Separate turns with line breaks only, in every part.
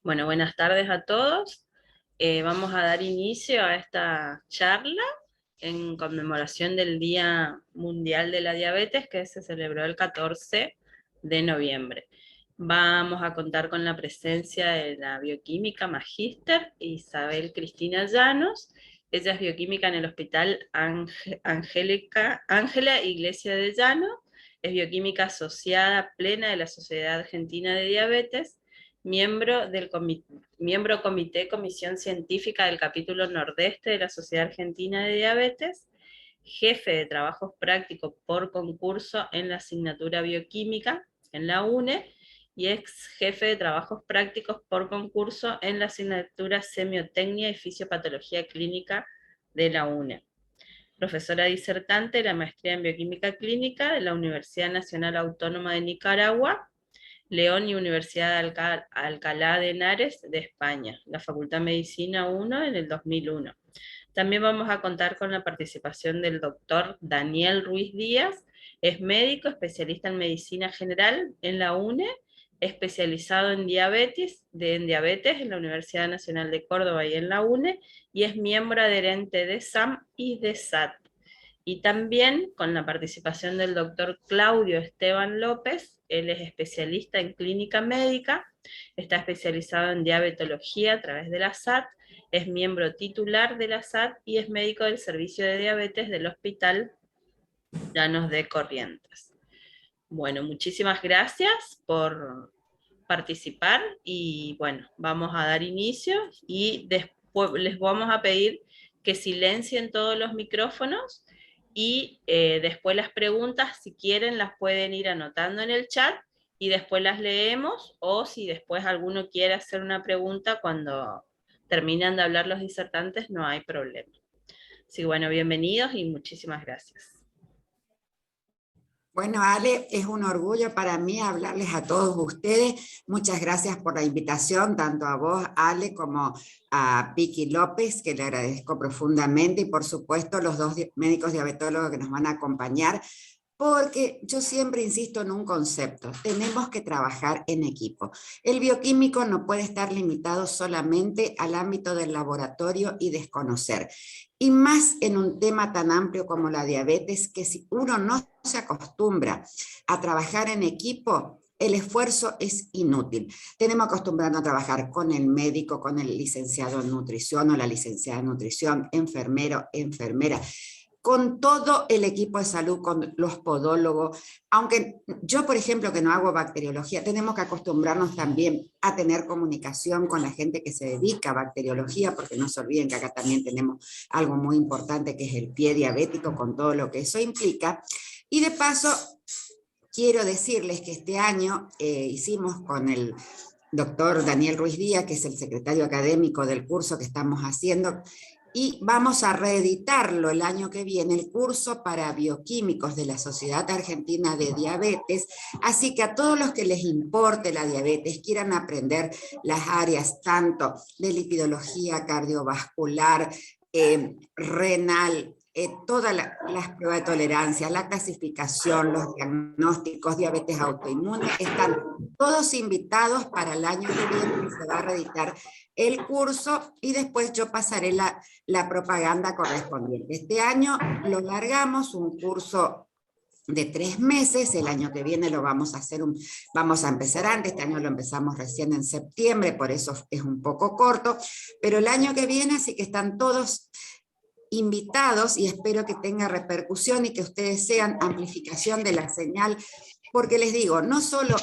Bueno, buenas tardes a todos. Vamos a dar inicio a esta charla en conmemoración del Día Mundial de la Diabetes, que se celebró el 14 de noviembre. Vamos a contar con la presencia de la bioquímica magíster Isabel Cristina Llanos. Ella es bioquímica en el Hospital Ángela Iglesia de Llanos. Es bioquímica asociada plena de la Sociedad Argentina de Diabetes, miembro comité comisión científica del capítulo nordeste de la Sociedad Argentina de Diabetes, jefe de trabajos prácticos por concurso en la asignatura bioquímica en la UNE, y ex jefe de trabajos prácticos por concurso en la asignatura semiotecnia y fisiopatología clínica de la UNE. Profesora disertante de la maestría en bioquímica clínica de la Universidad Nacional Autónoma de Nicaragua, León y Universidad de Alcalá de Henares de España, la Facultad de Medicina 1 en el 2001. También vamos a contar con la participación del doctor Daniel Ruiz Díaz. Es médico, especialista en medicina general en la UNE, especializado en diabetes en la Universidad Nacional de Córdoba y en la UNE, y es miembro adherente de SAM y de SAT. Y también con la participación del doctor Claudio Esteban López. Él es especialista en clínica médica, está especializado en diabetología a través de la SAT, es miembro titular de la SAT y es médico del servicio de diabetes del Hospital Llanos de Corrientes. Bueno, muchísimas gracias por participar y bueno, vamos a dar inicio y después les vamos a pedir que silencien todos los micrófonos y después las preguntas, si quieren, las pueden ir anotando en el chat y después las leemos, o si después alguno quiere hacer una pregunta cuando terminan de hablar los disertantes, no hay problema. Así que bueno, bienvenidos y muchísimas gracias.
Bueno, Ale, es un orgullo para mí hablarles a todos ustedes. Muchas gracias por la invitación, tanto a vos, Ale, como a Vicky López, que le agradezco profundamente, y por supuesto los dos médicos diabetólogos que nos van a acompañar, porque yo siempre insisto en un concepto: tenemos que trabajar en equipo. El bioquímico no puede estar limitado solamente al ámbito del laboratorio y desconocer. Y más en un tema tan amplio como la diabetes, que si uno no se acostumbra a trabajar en equipo, el esfuerzo es inútil. Tenemos que acostumbrarnos a trabajar con el médico, con el licenciado en nutrición o la licenciada en nutrición, enfermero, enfermera, con todo el equipo de salud, con los podólogos. Aunque yo, por ejemplo, que no hago bacteriología, tenemos que acostumbrarnos también a tener comunicación con la gente que se dedica a bacteriología, porque no se olviden que acá también tenemos algo muy importante, que es el pie diabético, con todo lo que eso implica. Y de paso, quiero decirles que este año hicimos con el doctor Daniel Ruiz Díaz, que es el secretario académico del curso que estamos haciendo, y vamos a reeditarlo el año que viene, el curso para bioquímicos de la Sociedad Argentina de Diabetes. Así que a todos los que les importe la diabetes, quieran aprender las áreas tanto de lipidología, cardiovascular, renal, todas las pruebas de tolerancia, la clasificación, los diagnósticos, diabetes autoinmune, están todos invitados para el año que viene, que se va a reeditar el curso, y después yo pasaré la propaganda correspondiente. Este año lo largamos, un curso de 3 meses, el año que viene lo vamos a hacer, vamos a empezar antes, este año lo empezamos recién en septiembre, por eso es un poco corto, pero el año que viene, así que están todos invitados, y espero que tenga repercusión y que ustedes sean amplificación de la señal, porque les digo, no solo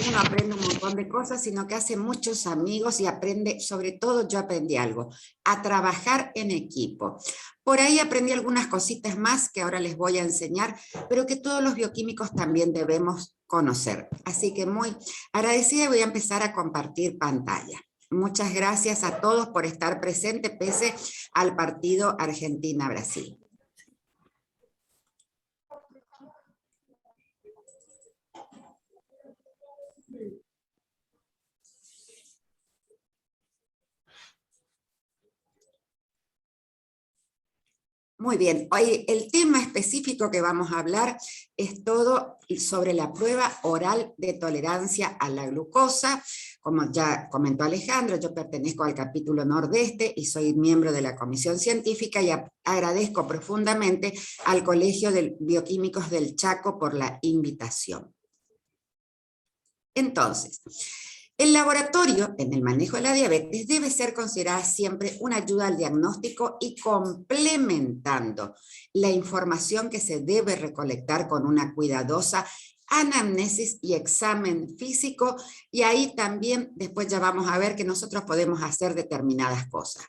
uno aprende un montón de cosas, sino que hace muchos amigos y aprende, sobre todo yo aprendí algo, a trabajar en equipo. Por ahí aprendí algunas cositas más que ahora les voy a enseñar, pero que todos los bioquímicos también debemos conocer. Así que muy agradecida, y voy a empezar a compartir pantalla. Muchas gracias a todos por estar presentes pese al partido Argentina-Brasil. Muy bien, hoy el tema específico que vamos a hablar es todo sobre la prueba oral de tolerancia a la glucosa. Como ya comentó Alejandro, yo pertenezco al capítulo Nordeste y soy miembro de la Comisión Científica y agradezco profundamente al Colegio de Bioquímicos del Chaco por la invitación. Entonces, el laboratorio en el manejo de la diabetes debe ser considerada siempre una ayuda al diagnóstico y complementando la información que se debe recolectar con una cuidadosa anamnesis y examen físico, y ahí también después ya vamos a ver que nosotros podemos hacer determinadas cosas.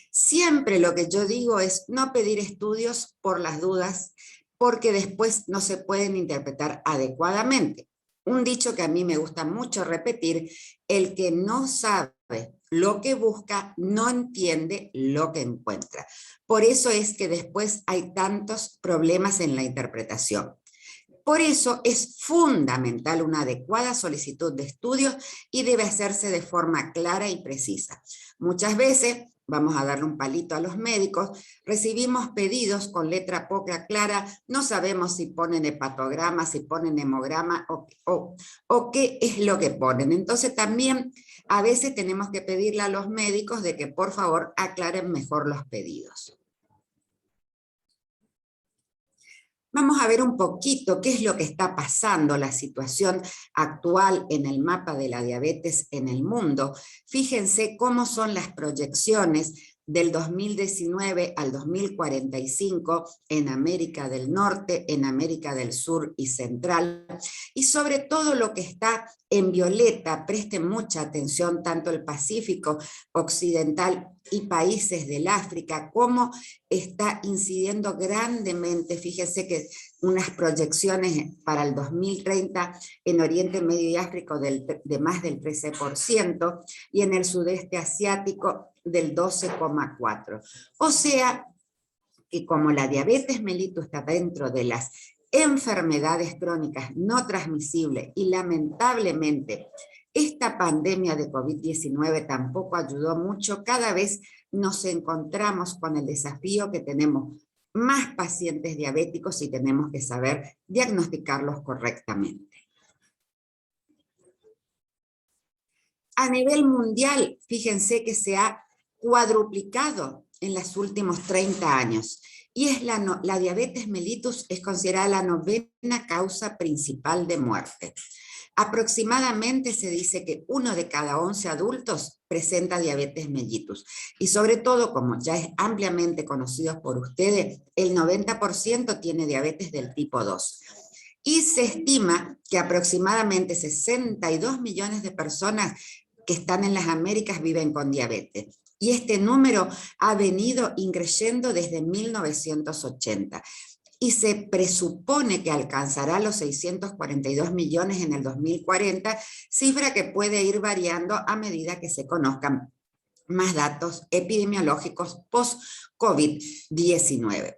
Siempre lo que yo digo es no pedir estudios por las dudas, porque después no se pueden interpretar adecuadamente. Un dicho que a mí me gusta mucho repetir: el que no sabe lo que busca no entiende lo que encuentra. Por eso es que después hay tantos problemas en la interpretación. Por eso es fundamental una adecuada solicitud de estudios y debe hacerse de forma clara y precisa. Muchas veces, vamos a darle un palito a los médicos, recibimos pedidos con letra poca clara, no sabemos si ponen hepatograma, si ponen hemograma o qué es lo que ponen. Entonces también a veces tenemos que pedirle a los médicos de que por favor aclaren mejor los pedidos. Vamos a ver un poquito qué es lo que está pasando, la situación actual en el mapa de la diabetes en el mundo. Fíjense cómo son las proyecciones del 2019 al 2045 en América del Norte, en América del Sur y Central, y sobre todo lo que está en violeta. Presten mucha atención, tanto el Pacífico Occidental y países del África, cómo está incidiendo grandemente. Fíjense que unas proyecciones para el 2030 en Oriente Medio y África de más del 13%, y en el sudeste asiático del 12,4%. O sea que como la diabetes mellitus está dentro de las enfermedades crónicas no transmisibles, y lamentablemente esta pandemia de COVID-19 tampoco ayudó mucho, cada vez nos encontramos con el desafío que tenemos más pacientes diabéticos y tenemos que saber diagnosticarlos correctamente. A nivel mundial, fíjense que se ha cuadruplicado en los últimos 30 años. Y es la diabetes mellitus es considerada la 9ª causa principal de muerte. Aproximadamente se dice que 1 de cada 11 adultos presenta diabetes mellitus. Y sobre todo, como ya es ampliamente conocido por ustedes, el 90% tiene diabetes del tipo 2. Y se estima que aproximadamente 62 millones de personas que están en las Américas viven con diabetes. Y este número ha venido increciendo desde 1980. Y se presupone que alcanzará los 642 millones en el 2040, cifra que puede ir variando a medida que se conozcan más datos epidemiológicos post-COVID-19.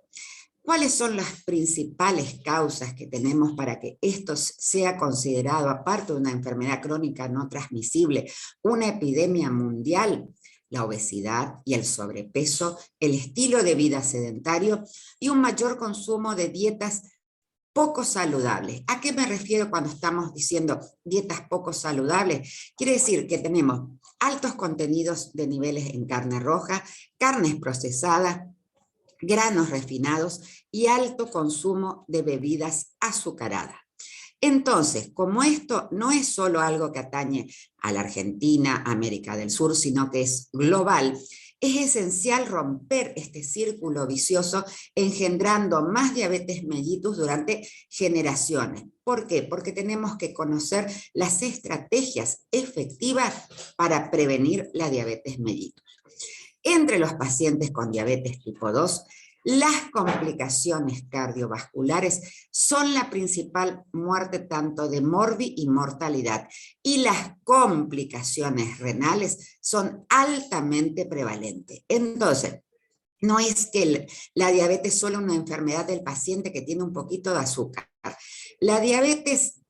¿Cuáles son las principales causas que tenemos para que esto sea considerado, aparte de una enfermedad crónica no transmisible, una epidemia mundial? La obesidad y el sobrepeso, el estilo de vida sedentario y un mayor consumo de dietas poco saludables. ¿A qué me refiero cuando estamos diciendo dietas poco saludables? Quiere decir que tenemos altos contenidos de niveles en carne roja, carnes procesadas, granos refinados y alto consumo de bebidas azucaradas. Entonces, como esto no es solo algo que atañe a la Argentina, América del Sur, sino que es global, es esencial romper este círculo vicioso engendrando más diabetes mellitus durante generaciones. ¿Por qué? Porque tenemos que conocer las estrategias efectivas para prevenir la diabetes mellitus. Entre los pacientes con diabetes tipo 2, las complicaciones cardiovasculares son la principal muerte tanto de morbi y mortalidad, y las complicaciones renales son altamente prevalentes. Entonces, no es que la diabetes es solo una enfermedad del paciente que tiene un poquito de azúcar. La diabetes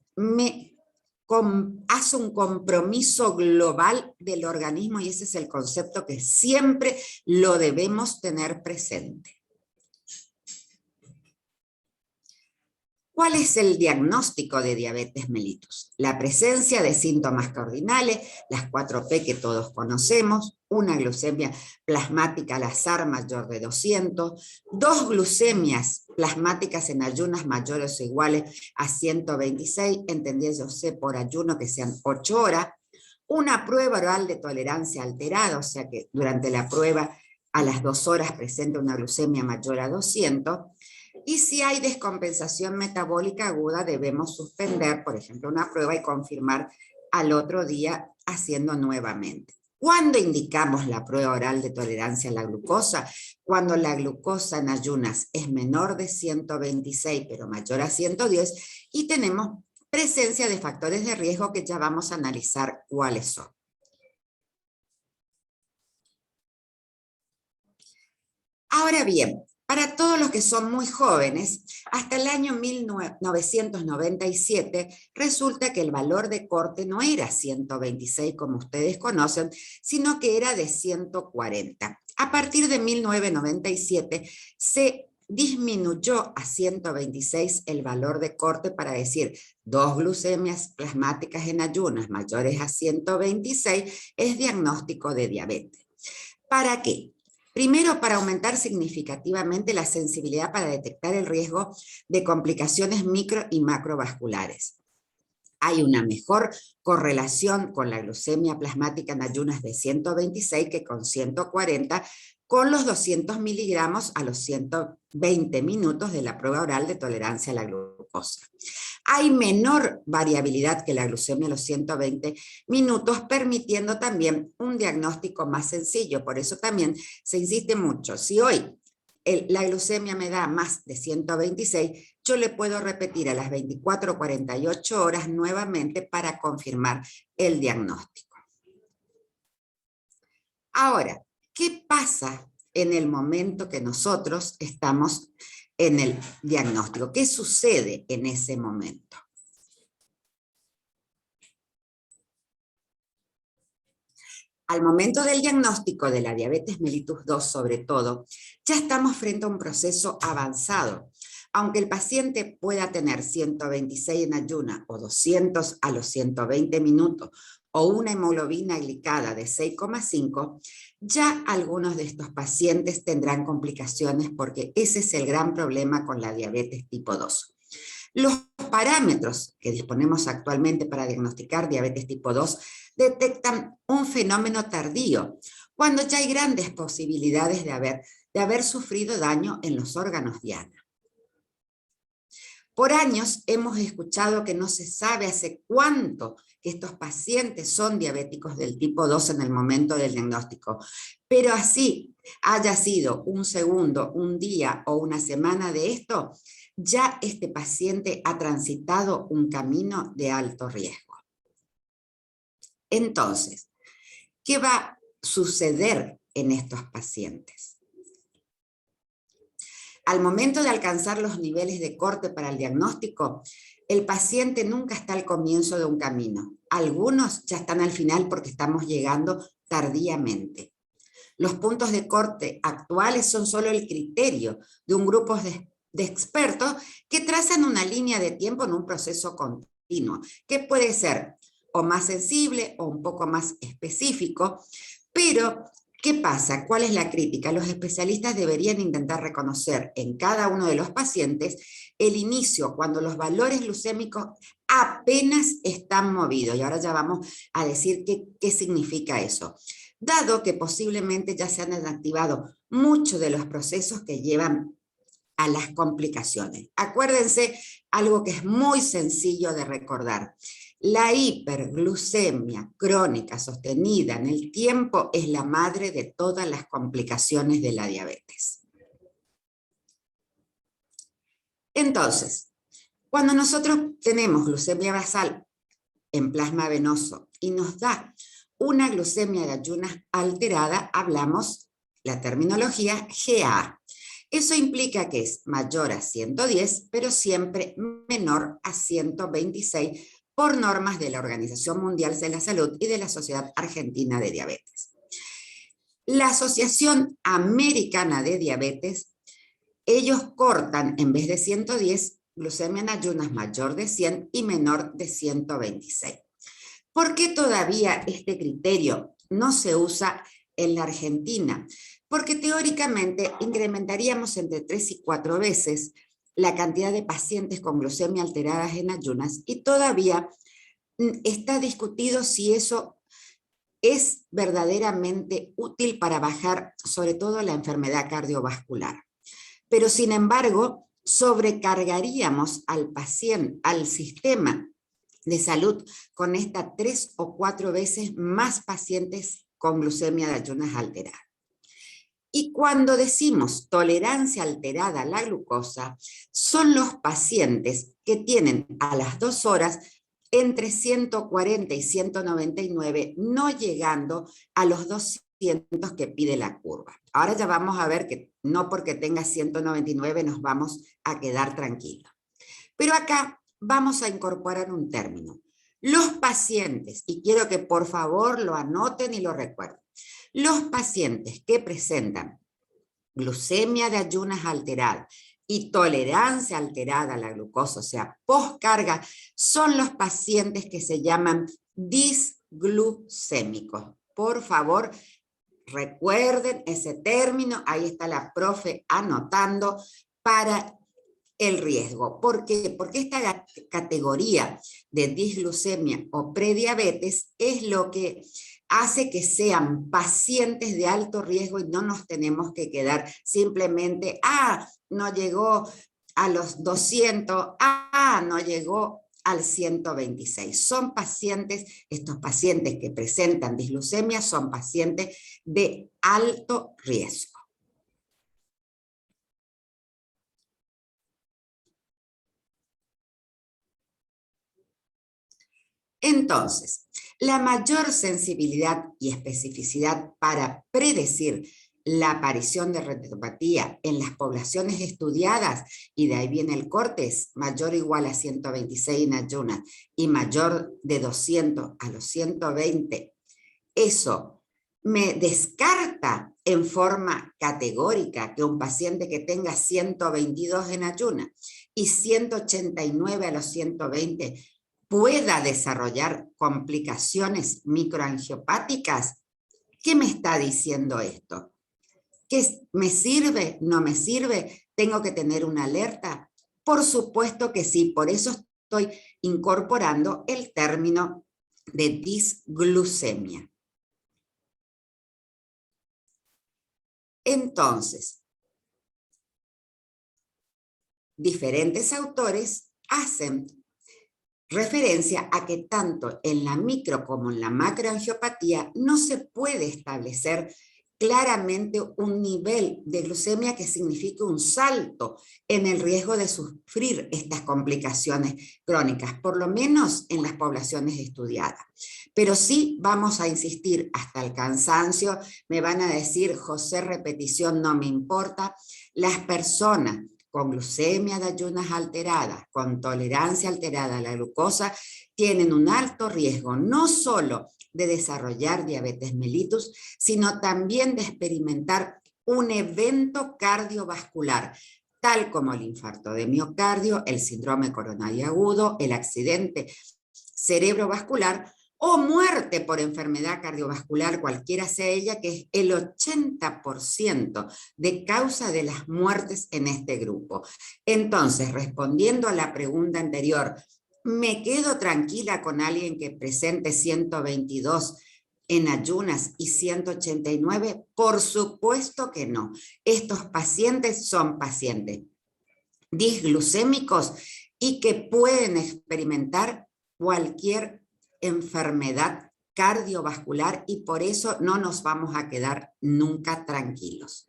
hace un compromiso global del organismo, y ese es el concepto que siempre lo debemos tener presente. ¿Cuál es el diagnóstico de diabetes mellitus? La presencia de síntomas cardinales, las 4P que todos conocemos, una glucemia plasmática al azar mayor de 200, dos glucemias plasmáticas en ayunas mayores o iguales a 126, entendiéndose por ayuno que sean 8 horas, una prueba oral de tolerancia alterada, o sea que durante la prueba a las 2 horas presenta una glucemia mayor a 200, y si hay descompensación metabólica aguda, debemos suspender, por ejemplo, una prueba y confirmar al otro día haciendo nuevamente. ¿Cuándo indicamos la prueba oral de tolerancia a la glucosa? Cuando la glucosa en ayunas es menor de 126, pero mayor a 110, y tenemos presencia de factores de riesgo que ya vamos a analizar cuáles son. Ahora bien, para todos los que son muy jóvenes, hasta el año 1997 resulta que el valor de corte no era 126 como ustedes conocen, sino que era de 140. A partir de 1997 se disminuyó a 126 el valor de corte para decir dos glucemias plasmáticas en ayunas mayores a 126 es diagnóstico de diabetes. ¿Para qué? Primero, para aumentar significativamente la sensibilidad para detectar el riesgo de complicaciones micro y macrovasculares. Hay una mejor correlación con la glucemia plasmática en ayunas de 126 que con 140, con los 200 miligramos a los 120 minutos de la prueba oral de tolerancia a la glucosa. Hay menor variabilidad que la glucemia a los 120 minutos, permitiendo también un diagnóstico más sencillo. Por eso también se insiste mucho. Si hoy la glucemia me da más de 126, yo le puedo repetir a las 24 o 48 horas nuevamente para confirmar el diagnóstico. Ahora, ¿qué pasa en el momento que nosotros estamos en el diagnóstico? ¿Qué sucede en ese momento? Al momento del diagnóstico de la diabetes mellitus 2, sobre todo, ya estamos frente a un proceso avanzado. Aunque el paciente pueda tener 126 en ayuna o 200 a los 120 minutos o una hemoglobina glicada de 6,5, ya algunos de estos pacientes tendrán complicaciones porque ese es el gran problema con la diabetes tipo 2. Los parámetros que disponemos actualmente para diagnosticar diabetes tipo 2 detectan un fenómeno tardío, cuando ya hay grandes posibilidades de haber sufrido daño en los órganos diana. Por años hemos escuchado que no se sabe hace cuánto que estos pacientes son diabéticos del tipo 2 en el momento del diagnóstico, pero así haya sido un segundo, un día o una semana de esto, ya este paciente ha transitado un camino de alto riesgo. Entonces, ¿qué va a suceder en estos pacientes? Al momento de alcanzar los niveles de corte para el diagnóstico, el paciente nunca está al comienzo de un camino. Algunos ya están al final porque estamos llegando tardíamente. Los puntos de corte actuales son solo el criterio de un grupo de expertos que trazan una línea de tiempo en un proceso continuo, que puede ser o más sensible o un poco más específico, pero ¿qué pasa? ¿Cuál es la crítica? Los especialistas deberían intentar reconocer en cada uno de los pacientes el inicio, cuando los valores glucémicos apenas están movidos. Y ahora ya vamos a decir qué significa eso. Dado que posiblemente ya se han activado muchos de los procesos que llevan a las complicaciones. Acuérdense algo que es muy sencillo de recordar. La hiperglucemia crónica sostenida en el tiempo es la madre de todas las complicaciones de la diabetes. Entonces, cuando nosotros tenemos glucemia basal en plasma venoso y nos da una glucemia de ayunas alterada, hablamos la terminología GA. Eso implica que es mayor a 110, pero siempre menor a 126 por normas de la Organización Mundial de la Salud y de la Sociedad Argentina de Diabetes. La Asociación Americana de Diabetes, ellos cortan, en vez de 110, glucemia en ayunas mayor de 100 y menor de 126. ¿Por qué todavía este criterio no se usa en la Argentina? Porque teóricamente incrementaríamos entre 3 y 4 veces la cantidad de pacientes con glucemia alteradas en ayunas y todavía está discutido si eso es verdaderamente útil para bajar sobre todo la enfermedad cardiovascular. Pero sin embargo, sobrecargaríamos al paciente, al sistema de salud con estas 3 o 4 veces más pacientes con glucemia de ayunas alterada. Y cuando decimos tolerancia alterada a la glucosa, son los pacientes que tienen a las 2 horas entre 140 y 199, no llegando a los 200 que pide la curva. Ahora ya vamos a ver que no porque tenga 199 nos vamos a quedar tranquilos. Pero acá vamos a incorporar un término. Los pacientes, y quiero que por favor lo anoten y lo recuerden, los pacientes que presentan glucemia de ayunas alterada y tolerancia alterada a la glucosa, o sea, postcarga, son los pacientes que se llaman disglucémicos. Por favor, recuerden ese término, ahí está la profe anotando para el riesgo. ¿Por qué? Porque esta categoría de disglucemia o prediabetes es lo que hace que sean pacientes de alto riesgo y no nos tenemos que quedar simplemente, no llegó a los 200, no llegó al 126. Son pacientes, estos pacientes que presentan disglucemia son pacientes de alto riesgo. Entonces, la mayor sensibilidad y especificidad para predecir la aparición de retinopatía en las poblaciones estudiadas, y de ahí viene el corte, es mayor o igual a 126 en ayunas y mayor de 200 a los 120, eso me descarta en forma categórica que un paciente que tenga 122 en ayunas y 189 a los 120 pueda desarrollar complicaciones microangiopáticas. ¿Qué me está diciendo esto? ¿Qué me sirve? ¿No me sirve? ¿Tengo que tener una alerta? Por supuesto que sí, por eso estoy incorporando el término de disglucemia. Entonces, diferentes autores hacen referencia a que tanto en la micro como en la macroangiopatía no se puede establecer claramente un nivel de glucemia que signifique un salto en el riesgo de sufrir estas complicaciones crónicas, por lo menos en las poblaciones estudiadas. Pero sí vamos a insistir hasta el cansancio, me van a decir, José, repetición no me importa, las personas con glucemia de ayunas alteradas, con tolerancia alterada a la glucosa, tienen un alto riesgo no solo de desarrollar diabetes mellitus, sino también de experimentar un evento cardiovascular, tal como el infarto de miocardio, el síndrome coronario agudo, el accidente cerebrovascular o muerte por enfermedad cardiovascular, cualquiera sea ella, que es el 80% de causa de las muertes en este grupo. Entonces, respondiendo a la pregunta anterior, ¿me quedo tranquila con alguien que presente 122 en ayunas y 189? Por supuesto que no. Estos pacientes son pacientes disglucémicos y que pueden experimentar cualquier enfermedad cardiovascular y por eso no nos vamos a quedar nunca tranquilos.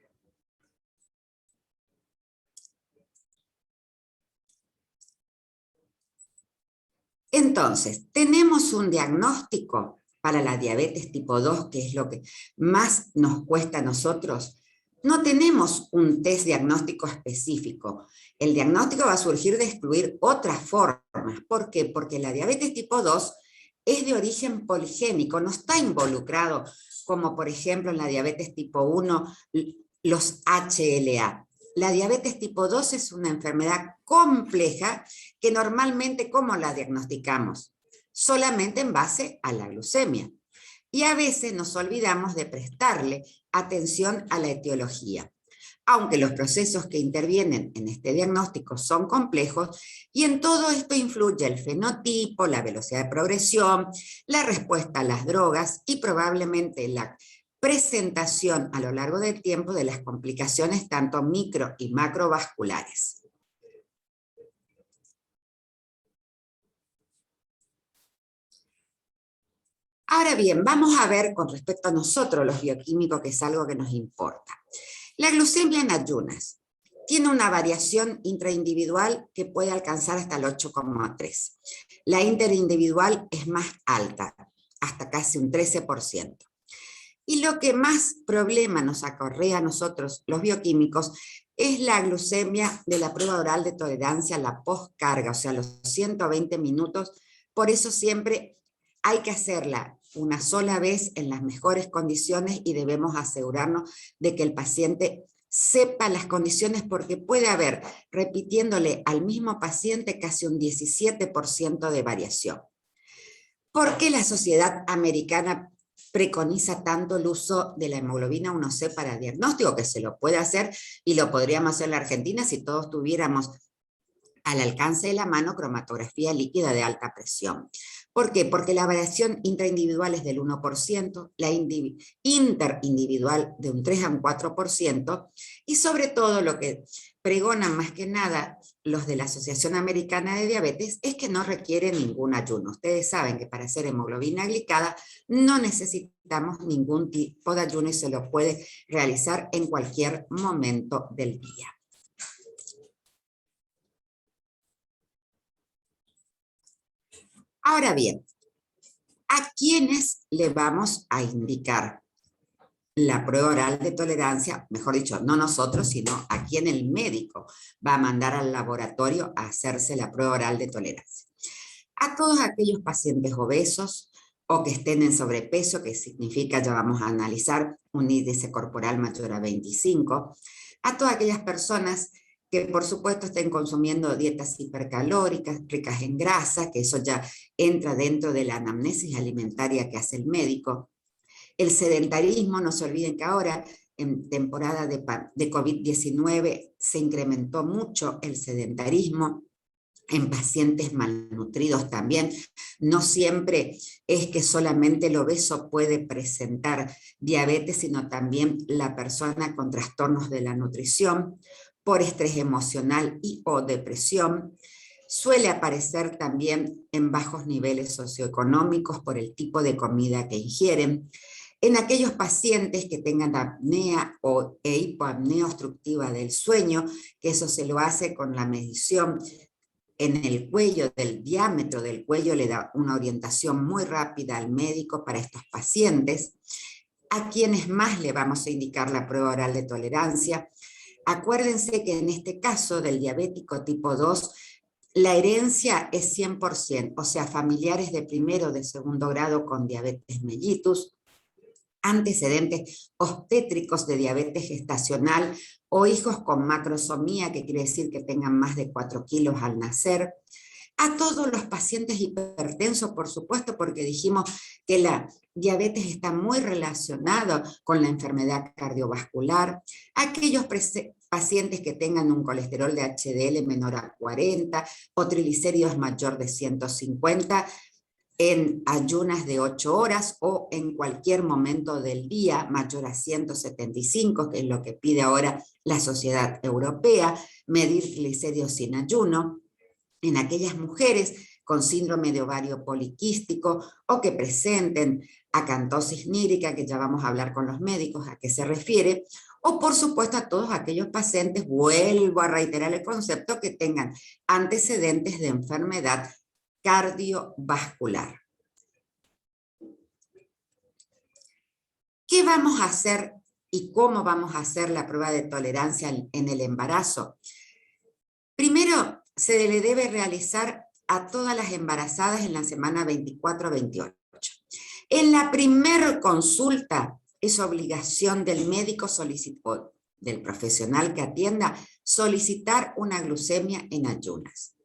Entonces, tenemos un diagnóstico para la diabetes tipo 2, que es lo que más nos cuesta a nosotros. No tenemos un test diagnóstico específico. El diagnóstico va a surgir de excluir otras formas. ¿Por qué? Porque la diabetes tipo 2 es de origen poligénico, no está involucrado, como por ejemplo en la diabetes tipo 1, los HLA. La diabetes tipo 2 es una enfermedad compleja que normalmente, ¿cómo la diagnosticamos? Solamente en base a la glucemia. Y a veces nos olvidamos de prestarle atención a la etiología, aunque los procesos que intervienen en este diagnóstico son complejos, y en todo esto influye el fenotipo, la velocidad de progresión, la respuesta a las drogas y probablemente la presentación a lo largo del tiempo de las complicaciones tanto micro y macrovasculares. Ahora bien, vamos a ver con respecto a nosotros los bioquímicos, que es algo que nos importa. La glucemia en ayunas tiene una variación intraindividual que puede alcanzar hasta el 8,3. La interindividual es más alta, hasta casi un 13%. Y lo que más problema nos acarrea a nosotros, los bioquímicos, es la glucemia de la prueba oral de tolerancia a la postcarga, o sea, los 120 minutos. Por eso siempre hay que hacerla una sola vez en las mejores condiciones y debemos asegurarnos de que el paciente sepa las condiciones, porque puede haber, repitiéndole al mismo paciente, casi un 17% de variación. ¿Por qué la Sociedad Americana preconiza tanto el uso de la hemoglobina 1C para diagnóstico? Que se lo puede hacer y lo podríamos hacer en la Argentina si todos tuviéramos al alcance de la mano cromatografía líquida de alta presión. ¿Por qué? Porque la variación intraindividual es del 1%, la interindividual de un 3 a un 4%, y sobre todo lo que pregonan más que nada los de la Asociación Americana de Diabetes es que no requiere ningún ayuno. Ustedes saben que para hacer hemoglobina glicada no necesitamos ningún tipo de ayuno y se lo puede realizar en cualquier momento del día. Ahora bien, ¿a quiénes le vamos a indicar la prueba oral de tolerancia? Mejor dicho, no nosotros, sino a quién el médico va a mandar al laboratorio a hacerse la prueba oral de tolerancia. A todos aquellos pacientes obesos o que estén en sobrepeso, que significa, ya vamos a analizar, un índice corporal mayor a 25, a todas aquellas personas que por supuesto estén consumiendo dietas hipercalóricas, ricas en grasa, que eso ya entra dentro de la anamnesis alimentaria que hace el médico. El sedentarismo, no se olviden que ahora en temporada de COVID-19 se incrementó mucho el sedentarismo en pacientes malnutridos también. No siempre es que solamente el obeso puede presentar diabetes, sino también la persona con trastornos de la nutrición, por estrés emocional y o depresión. Suele aparecer también en bajos niveles socioeconómicos por el tipo de comida que ingieren. En aquellos pacientes que tengan apnea e hipoapnea obstructiva del sueño, que eso se lo hace con la medición en el cuello, del diámetro del cuello, le da una orientación muy rápida al médico para estos pacientes. ¿A quienes más le vamos a indicar la prueba oral de tolerancia? Acuérdense que en este caso del diabético tipo 2, la herencia es 100%, o sea, familiares de primero o de segundo grado con diabetes mellitus, antecedentes obstétricos de diabetes gestacional o hijos con macrosomía, que quiere decir que tengan más de 4 kilos al nacer. A todos los pacientes hipertensos, por supuesto, porque dijimos que la diabetes está muy relacionada con la enfermedad cardiovascular. Aquellos pacientes que tengan un colesterol de HDL menor a 40 o triglicéridos mayor de 150, en ayunas de 8 horas o en cualquier momento del día mayor a 175, que es lo que pide ahora la Sociedad Europea, medir triglicéridos sin ayuno. En aquellas mujeres con síndrome de ovario poliquístico o que presenten acantosis nírica, que ya vamos a hablar con los médicos a qué se refiere, o por supuesto a todos aquellos pacientes, vuelvo a reiterar el concepto, que tengan antecedentes de enfermedad cardiovascular. ¿Qué vamos a hacer y cómo vamos a hacer la prueba de tolerancia en el embarazo? Primero, se le debe realizar a todas las embarazadas en la semana 24-28. En la primera consulta es obligación del médico del profesional que atienda solicitar una glucemia en ayunas.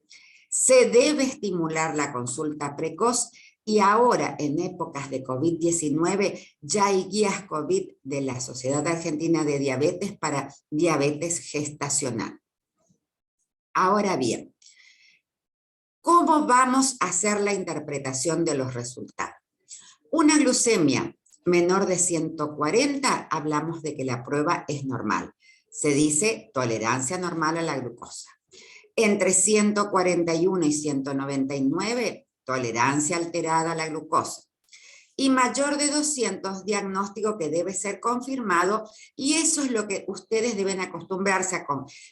Se debe estimular la consulta precoz y ahora en épocas de COVID-19 ya hay guías COVID de la Sociedad Argentina de Diabetes para diabetes gestacional. Ahora bien, ¿cómo vamos a hacer la interpretación de los resultados? Una glucemia menor de 140, hablamos de que la prueba es normal. Se dice tolerancia normal a la glucosa. Entre 141 y 199, tolerancia alterada a la glucosa. Y mayor de 200, diagnóstico que debe ser confirmado, y eso es lo que ustedes deben acostumbrarse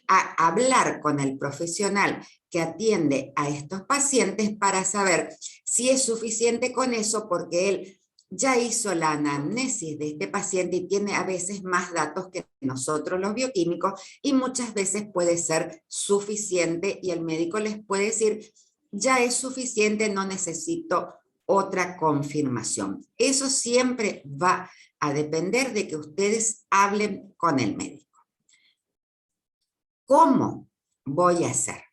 a hablar con el profesional que atiende a estos pacientes para saber si es suficiente con eso, porque él ya hizo la anamnesis de este paciente y tiene a veces más datos que nosotros los bioquímicos, y muchas veces puede ser suficiente y el médico les puede decir, ya es suficiente, no necesito otra confirmación. Eso siempre va a depender de que ustedes hablen con el médico. ¿Cómo voy a hacer?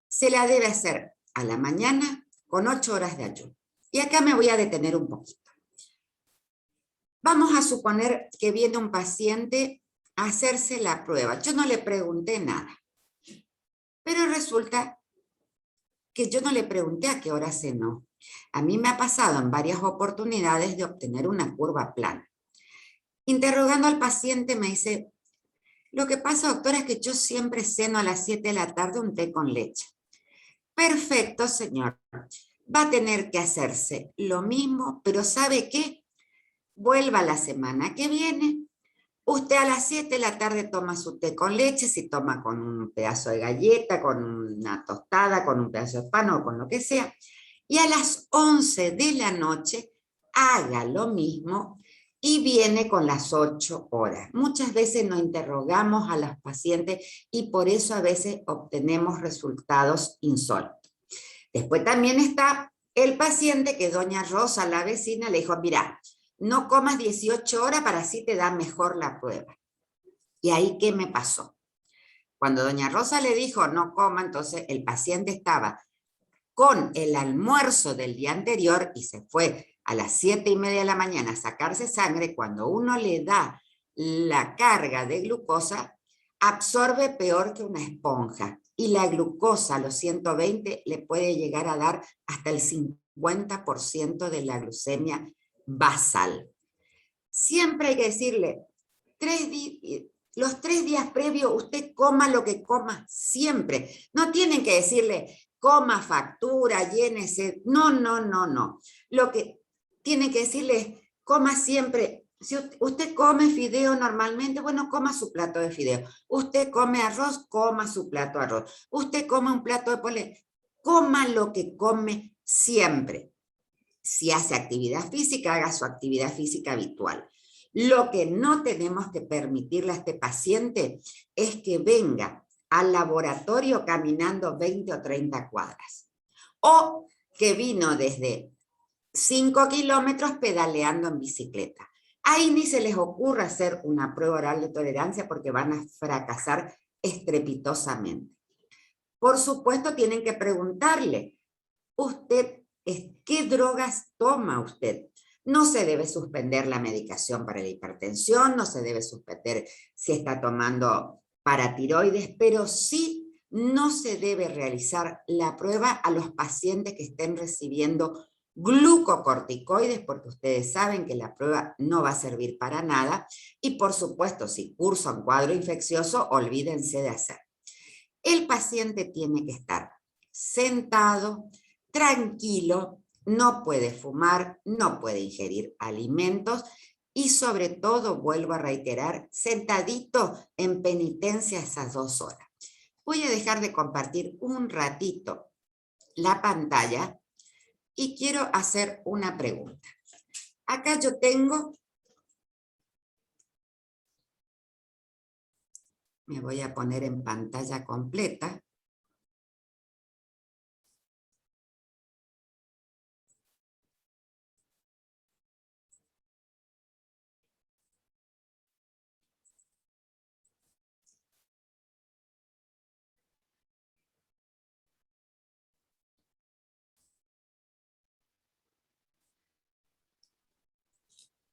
Se la debe hacer a la mañana con 8 horas de ayuno. Y acá me voy a detener un poquito. Vamos a suponer que viene un paciente a hacerse la prueba. Yo no le pregunté nada, pero resulta que yo no le pregunté a qué hora cenó. A mí me ha pasado en varias oportunidades de obtener una curva plana. Interrogando al paciente me dice, lo que pasa, doctora, es que yo siempre ceno a las 7 de la tarde un té con leche. Perfecto, señor. Va a tener que hacerse lo mismo, pero ¿sabe qué? Vuelva la semana que viene. Usted a las 7 de la tarde toma su té con leche, si toma con un pedazo de galleta, con una tostada, con un pedazo de pan o con lo que sea. Y a las 11 de la noche haga lo mismo y viene con las 8 horas. Muchas veces nos interrogamos a los pacientes y por eso a veces obtenemos resultados insólitos. Después también está el paciente que doña Rosa, la vecina, le dijo, mira, no comas 18 horas para así te da mejor la prueba. ¿Y ahí qué me pasó? Cuando doña Rosa le dijo no coma, entonces el paciente estaba con el almuerzo del día anterior y se fue a las 7:30 de la mañana a sacarse sangre. Cuando uno le da la carga de glucosa, absorbe peor que una esponja. Y la glucosa a los 120 le puede llegar a dar hasta el 50% de la glucemia basal. Siempre hay que decirle, los 3 días previos usted coma lo que coma siempre. No tienen que decirle, coma factura, llénese. No, no, no, no. Lo que tienen que decirle es, coma siempre. Si usted come fideo normalmente, bueno, coma su plato de fideo. Usted come arroz, coma su plato de arroz. Usted come un plato de polenta, coma lo que come siempre. Si hace actividad física, haga su actividad física habitual. Lo que no tenemos que permitirle a este paciente es que venga al laboratorio caminando 20 o 30 cuadras. O que vino desde 5 kilómetros pedaleando en bicicleta. Ahí ni se les ocurra hacer una prueba oral de tolerancia porque van a fracasar estrepitosamente. Por supuesto, tienen que preguntarle, ¿usted qué drogas toma usted? No se debe suspender la medicación para la hipertensión, no se debe suspender si está tomando paratiroides, pero sí no se debe realizar la prueba a los pacientes que estén recibiendo glucocorticoides, porque ustedes saben que la prueba no va a servir para nada, y por supuesto, si cursa un cuadro infeccioso, olvídense de hacer. El paciente tiene que estar sentado, tranquilo, no puede fumar, no puede ingerir alimentos y sobre todo, vuelvo a reiterar, sentadito en penitencia esas 2 horas. Voy a dejar de compartir un ratito la pantalla y quiero hacer una pregunta. Acá yo tengo, me voy a poner en pantalla completa.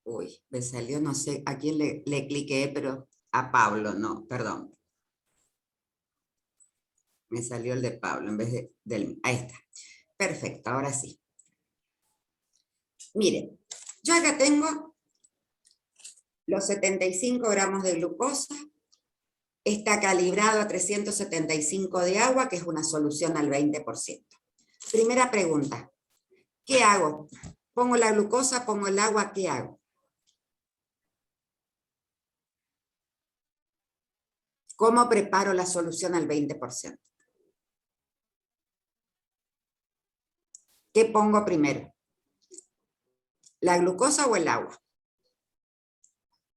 Uy, me salió, no sé a quién le cliqué, pero a Pablo, no, perdón. Me salió el de Pablo en vez del... Ahí está. Perfecto, ahora sí. Miren, yo acá tengo los 75 gramos de glucosa. Está calibrado a 375 de agua, que es una solución al 20%. Primera pregunta, ¿qué hago? ¿Pongo la glucosa, pongo el agua? ¿Qué hago? ¿Cómo preparo la solución al 20%? ¿Qué pongo primero? ¿La glucosa o el agua?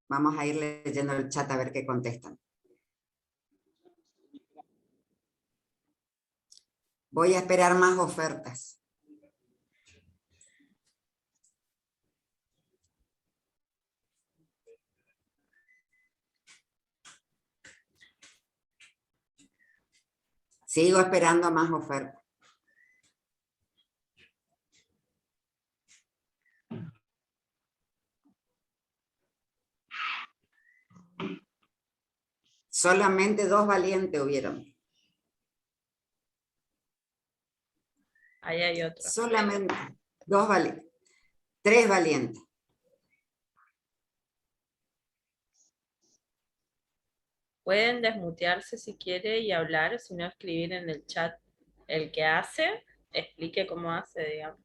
Vamos a ir leyendo el chat a ver qué contestan. Voy a esperar más ofertas. Sigo esperando más ofertas. Solamente 2 valientes hubieron.
Ahí hay otro.
Solamente 2 valientes. 3 valientes.
Pueden desmutearse si quiere y hablar, o si no escribir en el chat el que hace, explique cómo hace, digamos.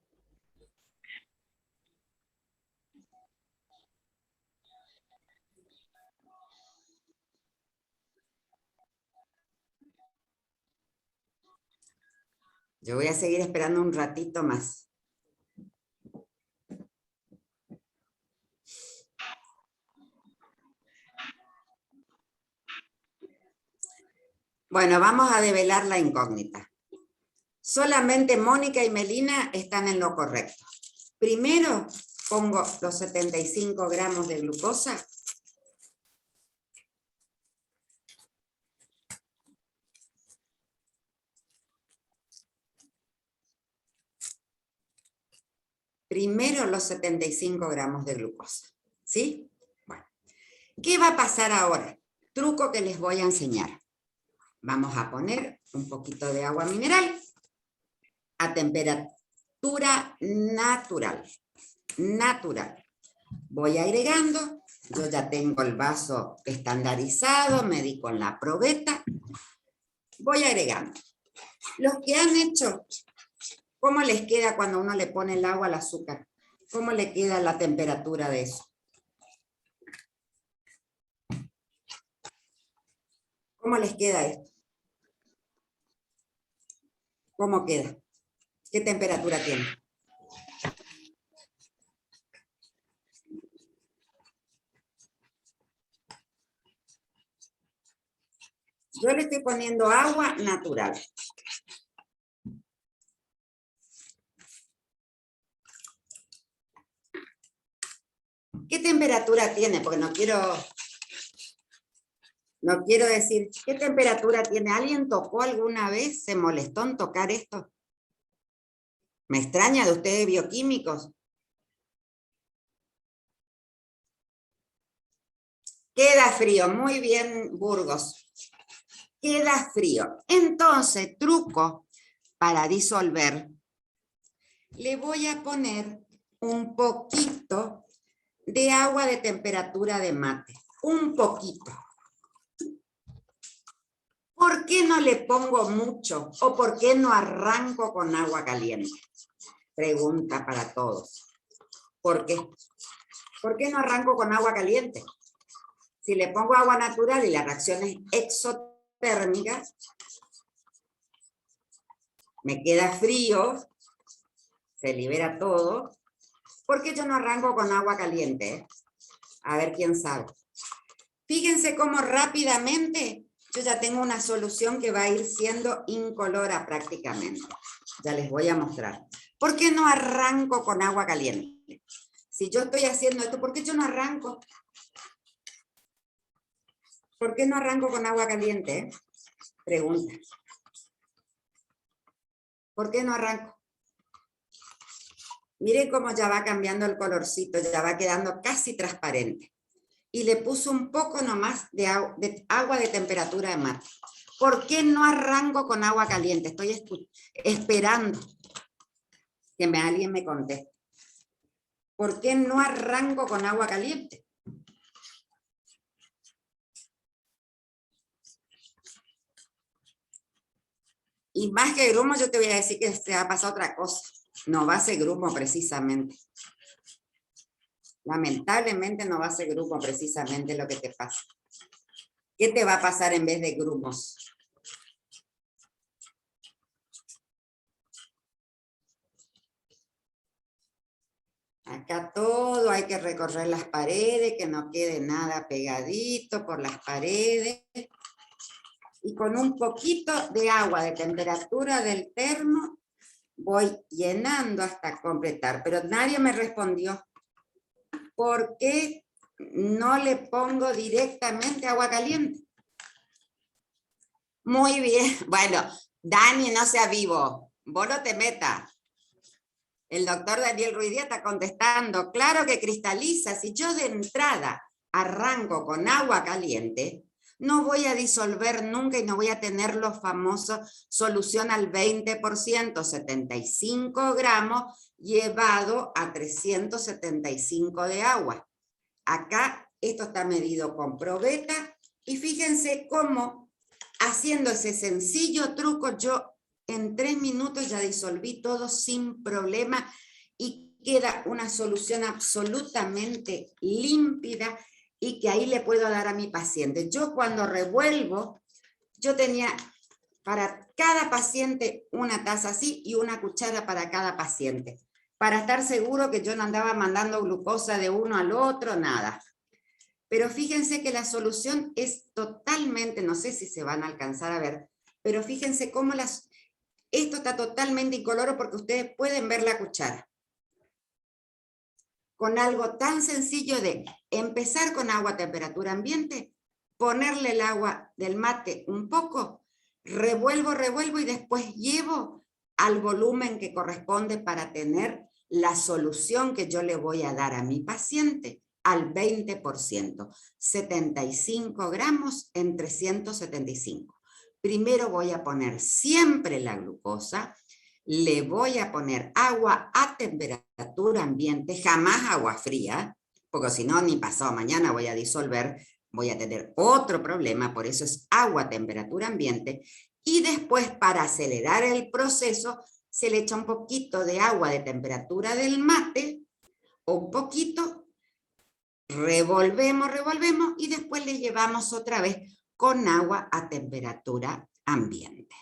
Yo voy a seguir esperando un ratito más. Bueno, vamos a develar la incógnita. Solamente Mónica y Melina están en lo correcto. Primero pongo los 75 gramos de glucosa. Primero los 75 gramos de glucosa. ¿Sí? Bueno, ¿qué va a pasar ahora? Truco que les voy a enseñar. Vamos a poner un poquito de agua mineral a temperatura natural. Natural. Voy agregando. Yo ya tengo el vaso estandarizado, medí con la probeta. Voy agregando. Los que han hecho, ¿cómo les queda cuando uno le pone el agua al azúcar? ¿Cómo le queda la temperatura de eso? ¿Cómo les queda esto? ¿Cómo queda? ¿Qué temperatura tiene? Yo le estoy poniendo agua natural. ¿Qué temperatura tiene? Porque no quiero decir, ¿qué temperatura tiene? ¿Alguien tocó alguna vez? ¿Se molestó en tocar esto? Me extraña de ustedes bioquímicos. Queda frío, muy bien, Burgos. Queda frío. Entonces, truco para disolver. Le voy a poner un poquito de agua de temperatura de mate. Un poquito. ¿Por qué no le pongo mucho? ¿O por qué no arranco con agua caliente? Pregunta para todos. ¿Por qué? ¿Por qué no arranco con agua caliente? Si le pongo agua natural y la reacción es exotérmica, me queda frío, se libera todo. ¿Por qué yo no arranco con agua caliente? A ver quién sabe. Fíjense cómo rápidamente yo ya tengo una solución que va a ir siendo incolora prácticamente. Ya les voy a mostrar. ¿Por qué no arranco con agua caliente? Si yo estoy haciendo esto, ¿por qué yo no arranco? ¿Por qué no arranco con agua caliente? Pregunta. ¿Por qué no arranco? Miren cómo ya va cambiando el colorcito, ya va quedando casi transparente. Y le puse un poco nomás de agua de temperatura de mate. ¿Por qué no arranco con agua caliente? Estoy esperando que alguien me conteste. ¿Por qué no arranco con agua caliente? Y más que grumo, yo te voy a decir que se ha pasado otra cosa. No va a ser grumo precisamente. Lamentablemente no va a ser grumo precisamente lo que te pasa. ¿Qué te va a pasar en vez de grumos? Acá todo hay que recorrer las paredes, que no quede nada pegadito por las paredes. Y con un poquito de agua de temperatura del termo voy llenando hasta completar. Pero nadie me respondió. ¿Por qué no le pongo directamente agua caliente? Muy bien. Bueno, Dani, no sea vivo. Vos no te metas. El doctor Daniel Ruiz Díaz está contestando. Claro que cristaliza. Si yo de entrada arranco con agua caliente, no voy a disolver nunca y no voy a tener los famosos solución al 20%, 75 gramos, llevado a 375 de agua. Acá esto está medido con probeta y fíjense cómo haciendo ese sencillo truco yo en 3 minutos ya disolví todo sin problema y queda una solución absolutamente límpida y que ahí le puedo dar a mi paciente. Yo cuando revuelvo, yo tenía para cada paciente una taza así y una cuchara para cada paciente, para estar seguro que yo no andaba mandando glucosa de uno al otro, nada. Pero fíjense que la solución es totalmente, no sé si se van a alcanzar a ver, pero fíjense cómo esto está totalmente incoloro porque ustedes pueden ver la cuchara. Con algo tan sencillo de empezar con agua a temperatura ambiente, ponerle el agua del mate un poco, revuelvo y después llevo al volumen que corresponde para tener la solución que yo le voy a dar a mi paciente al 20%, 75 gramos en 375. Primero voy a poner siempre la glucosa, le voy a poner agua a temperatura ambiente, jamás agua fría, porque si no, ni pasado mañana voy a disolver, voy a tener otro problema, por eso es agua a temperatura ambiente, y después para acelerar el proceso se le echa un poquito de agua de temperatura del mate, o un poquito, revolvemos y después le llevamos otra vez con agua a temperatura ambiente.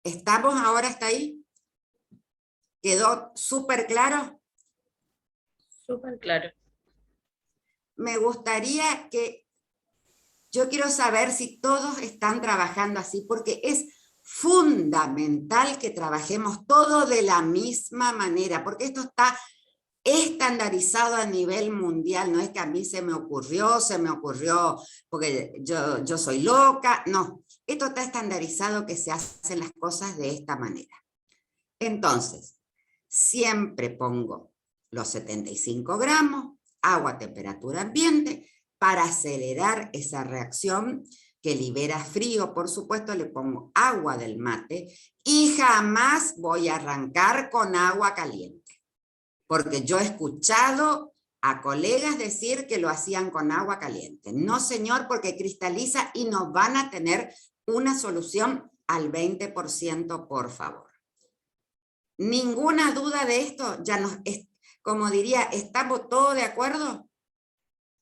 ¿Estamos ahora hasta ahí? ¿Quedó súper claro?
Súper claro.
Me gustaría que, yo quiero saber si todos están trabajando así, porque es fundamental que trabajemos todos de la misma manera, porque esto está estandarizado a nivel mundial, no es que a mí se me ocurrió porque yo soy loca, no, esto está estandarizado que se hacen las cosas de esta manera. Entonces, siempre pongo los 75 gramos, agua a temperatura ambiente, para acelerar esa reacción que libera frío, por supuesto le pongo agua del mate y jamás voy a arrancar con agua caliente, porque yo he escuchado a colegas decir que lo hacían con agua caliente. No, señor, porque cristaliza y nos van a tener una solución al 20%, por favor. Ninguna duda de esto, ya nos, como diría, ¿estamos todos de acuerdo?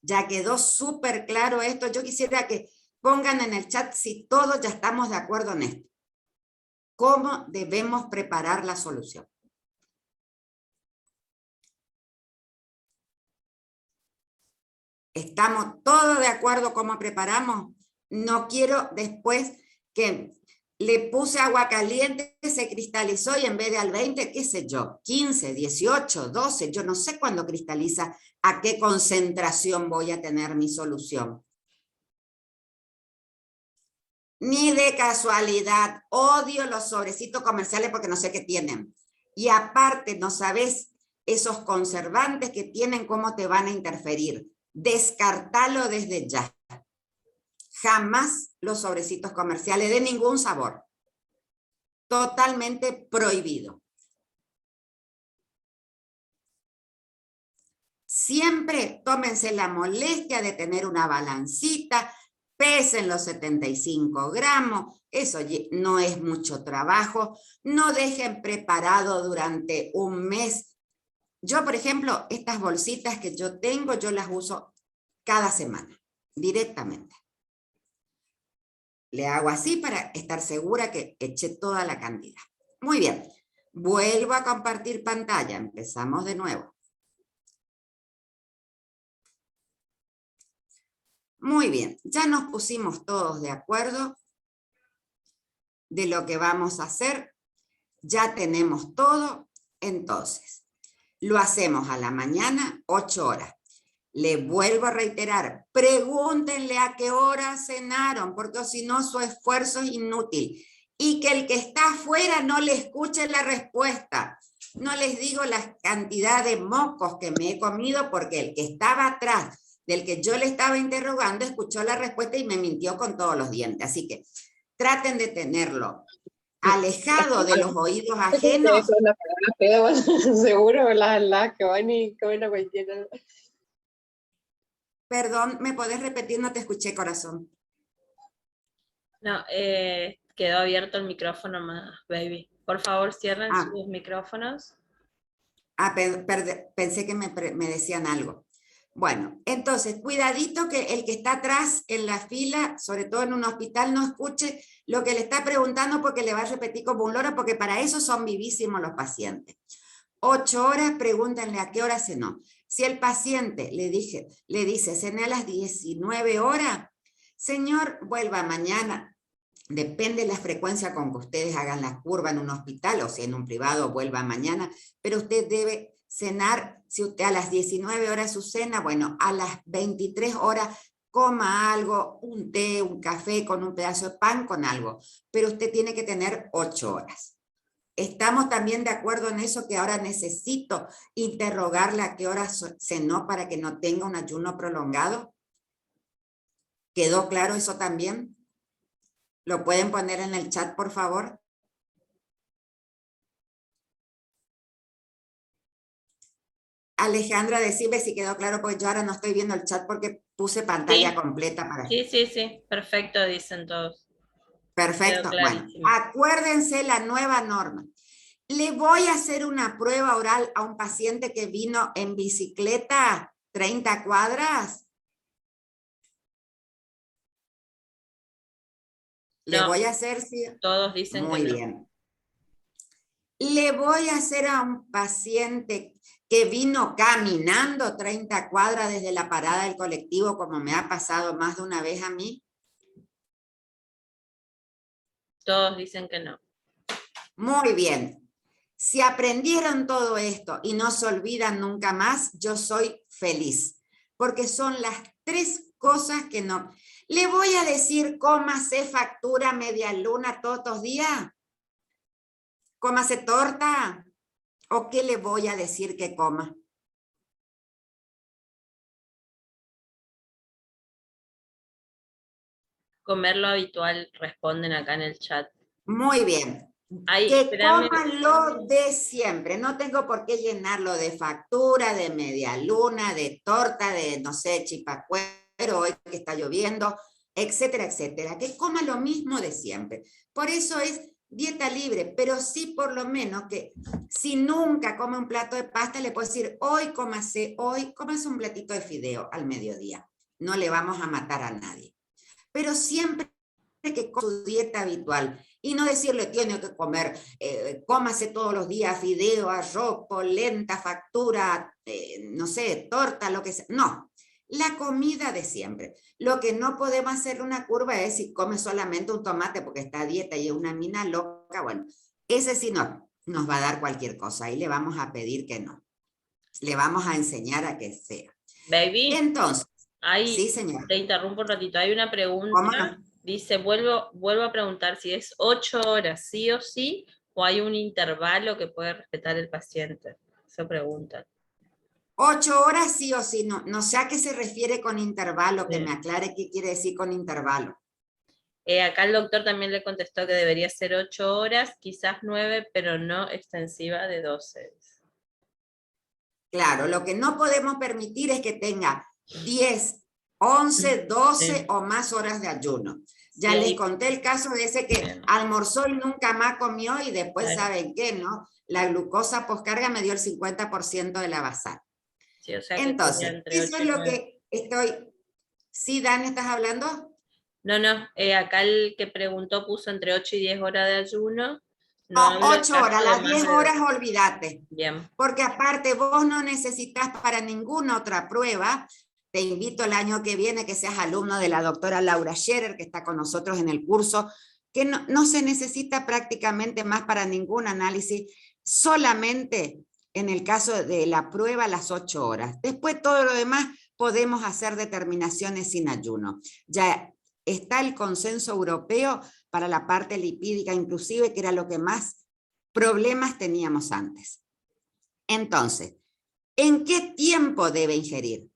Ya quedó súper claro esto. Yo quisiera que pongan en el chat si todos ya estamos de acuerdo en esto. ¿Cómo debemos preparar la solución? ¿Estamos todos de acuerdo cómo preparamos? No quiero después que le puse agua caliente, se cristalizó y en vez de al 20, qué sé yo, 15, 18, 12, yo no sé cuándo cristaliza, a qué concentración voy a tener mi solución. Ni de casualidad. Odio los sobrecitos comerciales porque no sé qué tienen. Y aparte, no sabes esos conservantes que tienen, cómo te van a interferir. Descartalo desde ya. Jamás los sobrecitos comerciales de ningún sabor. Totalmente prohibido. Siempre tómense la molestia de tener una balancita, pesen los 75 gramos, eso no es mucho trabajo, no dejen preparado durante un mes. Yo, por ejemplo, estas bolsitas que yo tengo, yo las uso cada semana, directamente. Le hago así para estar segura que eché toda la cantidad. Muy bien, vuelvo a compartir pantalla, empezamos de nuevo. Muy bien, ya nos pusimos todos de acuerdo de lo que vamos a hacer. Ya tenemos todo. Entonces, lo hacemos a la mañana, 8 horas. Le vuelvo a reiterar, pregúntenle a qué hora cenaron, porque si no su esfuerzo es inútil. Y que el que está afuera no le escuche la respuesta. No les digo la cantidad de mocos que me he comido, porque el que estaba atrás del que yo le estaba interrogando, escuchó la respuesta y me mintió con todos los dientes. Así que traten de tenerlo alejado de los oídos ajenos.
Seguro la que van y comen a cualquiera.
Perdón, ¿me podés repetir? No te escuché, corazón.
No, quedó abierto el micrófono más, baby. Por favor, cierren sus micrófonos.
Pensé que me decían algo. Bueno, entonces, cuidadito que el que está atrás en la fila, sobre todo en un hospital, no escuche lo que le está preguntando porque le va a repetir como un loro, porque para eso son vivísimos los pacientes. 8 horas, pregúntenle a qué hora cenó. Si el paciente le dice, cené a las 19 horas, señor, vuelva mañana. Depende de la frecuencia con que ustedes hagan la curva en un hospital o si en un privado vuelva mañana, pero usted debe cenar, si usted a las 19 horas su cena, bueno, a las 23 horas coma algo, un té, un café con un pedazo de pan, con algo, pero usted tiene que tener 8 horas. ¿Estamos también de acuerdo en eso, que ahora necesito interrogarle a qué hora cenó para que no tenga un ayuno prolongado? ¿Quedó claro eso también? ¿Lo pueden poner en el chat, por favor? Alejandra, decime si quedó claro, porque yo ahora no estoy viendo el chat porque puse pantalla completa para...
Sí, perfecto, dicen todos.
Perfecto, bueno, acuérdense la nueva norma. Le voy a hacer una prueba oral a un paciente que vino en bicicleta 30 cuadras. Le voy a hacer...
Todos dicen
muy bien. Le voy a hacer a un paciente que vino caminando 30 cuadras desde la parada del colectivo, como me ha pasado más de una vez a mí.
Todos dicen que no.
Muy bien. Si aprendieron todo esto y no se olvidan nunca más, yo soy feliz, porque son las 3 cosas que no... ¿Le voy a decir cómase factura media luna todos los días? ¿Cómase torta? ¿O qué le voy a decir que coma?
Comer lo habitual, responden acá en el chat.
Muy bien. Que coman lo de siempre. No tengo por qué llenarlo de factura, de media luna, de torta, de, no sé, chipacuero, hoy que está lloviendo, etcétera, etcétera. Que coma lo mismo de siempre. Por eso es dieta libre, pero sí por lo menos que si nunca come un plato de pasta, le puedo decir, hoy cómase un platito de fideo al mediodía. No le vamos a matar a nadie. Pero siempre que con su dieta habitual y no decirle tiene que comer, cómase todos los días fideo, arroz, polenta, factura, no sé, torta, lo que sea. No, la comida de siempre. Lo que no podemos hacer una curva es si come solamente un tomate porque está a dieta y es una mina loca, bueno, ese sí no, nos va a dar cualquier cosa y le vamos a pedir que no. Le vamos a enseñar a que sea.
Baby.
Entonces,
sí, señora. Te interrumpo un ratito. Hay una pregunta Dice, vuelvo a preguntar si es 8 horas sí o sí, o hay un intervalo que puede respetar el paciente. Eso preguntan.
8 horas sí o sí, no, no sé a qué se refiere con intervalo, que
Sí.
me aclare qué quiere decir con intervalo.
Acá el doctor también le contestó que debería ser 8 horas, quizás 9, pero no extensiva de 12.
Claro, lo que no podemos permitir es que tenga 10, 11, 12
Sí.
o más horas de ayuno. Ya
Sí,
les
ahí,
conté el caso de ese que
bien,
almorzó y nunca más comió y después,
claro.
¿saben qué? ¿No? La glucosa poscarga me dio el 50% de la basal.
Sí, o sea que sería
Entonces,
entre
eso
8
es
y
lo
9.
que estoy... ¿Sí, Dan, estás hablando?
No, acá el que preguntó puso entre 8 y 10 horas de ayuno. No
No,
hablo el
8 horas,
caso de
las
más
10
de...
horas olvídate.
Bien,
Porque aparte vos no necesitas para ninguna otra prueba. Te invito el año que viene que seas alumno de la doctora Laura Scherer, que está con nosotros en el curso, que no se necesita prácticamente más para ningún análisis, solamente en el caso de la prueba las 8 horas. Después todo lo demás podemos hacer determinaciones sin ayuno. Ya está el consenso europeo para la parte lipídica inclusive, que era lo que más problemas teníamos antes. Entonces, ¿en qué tiempo debe ingerir?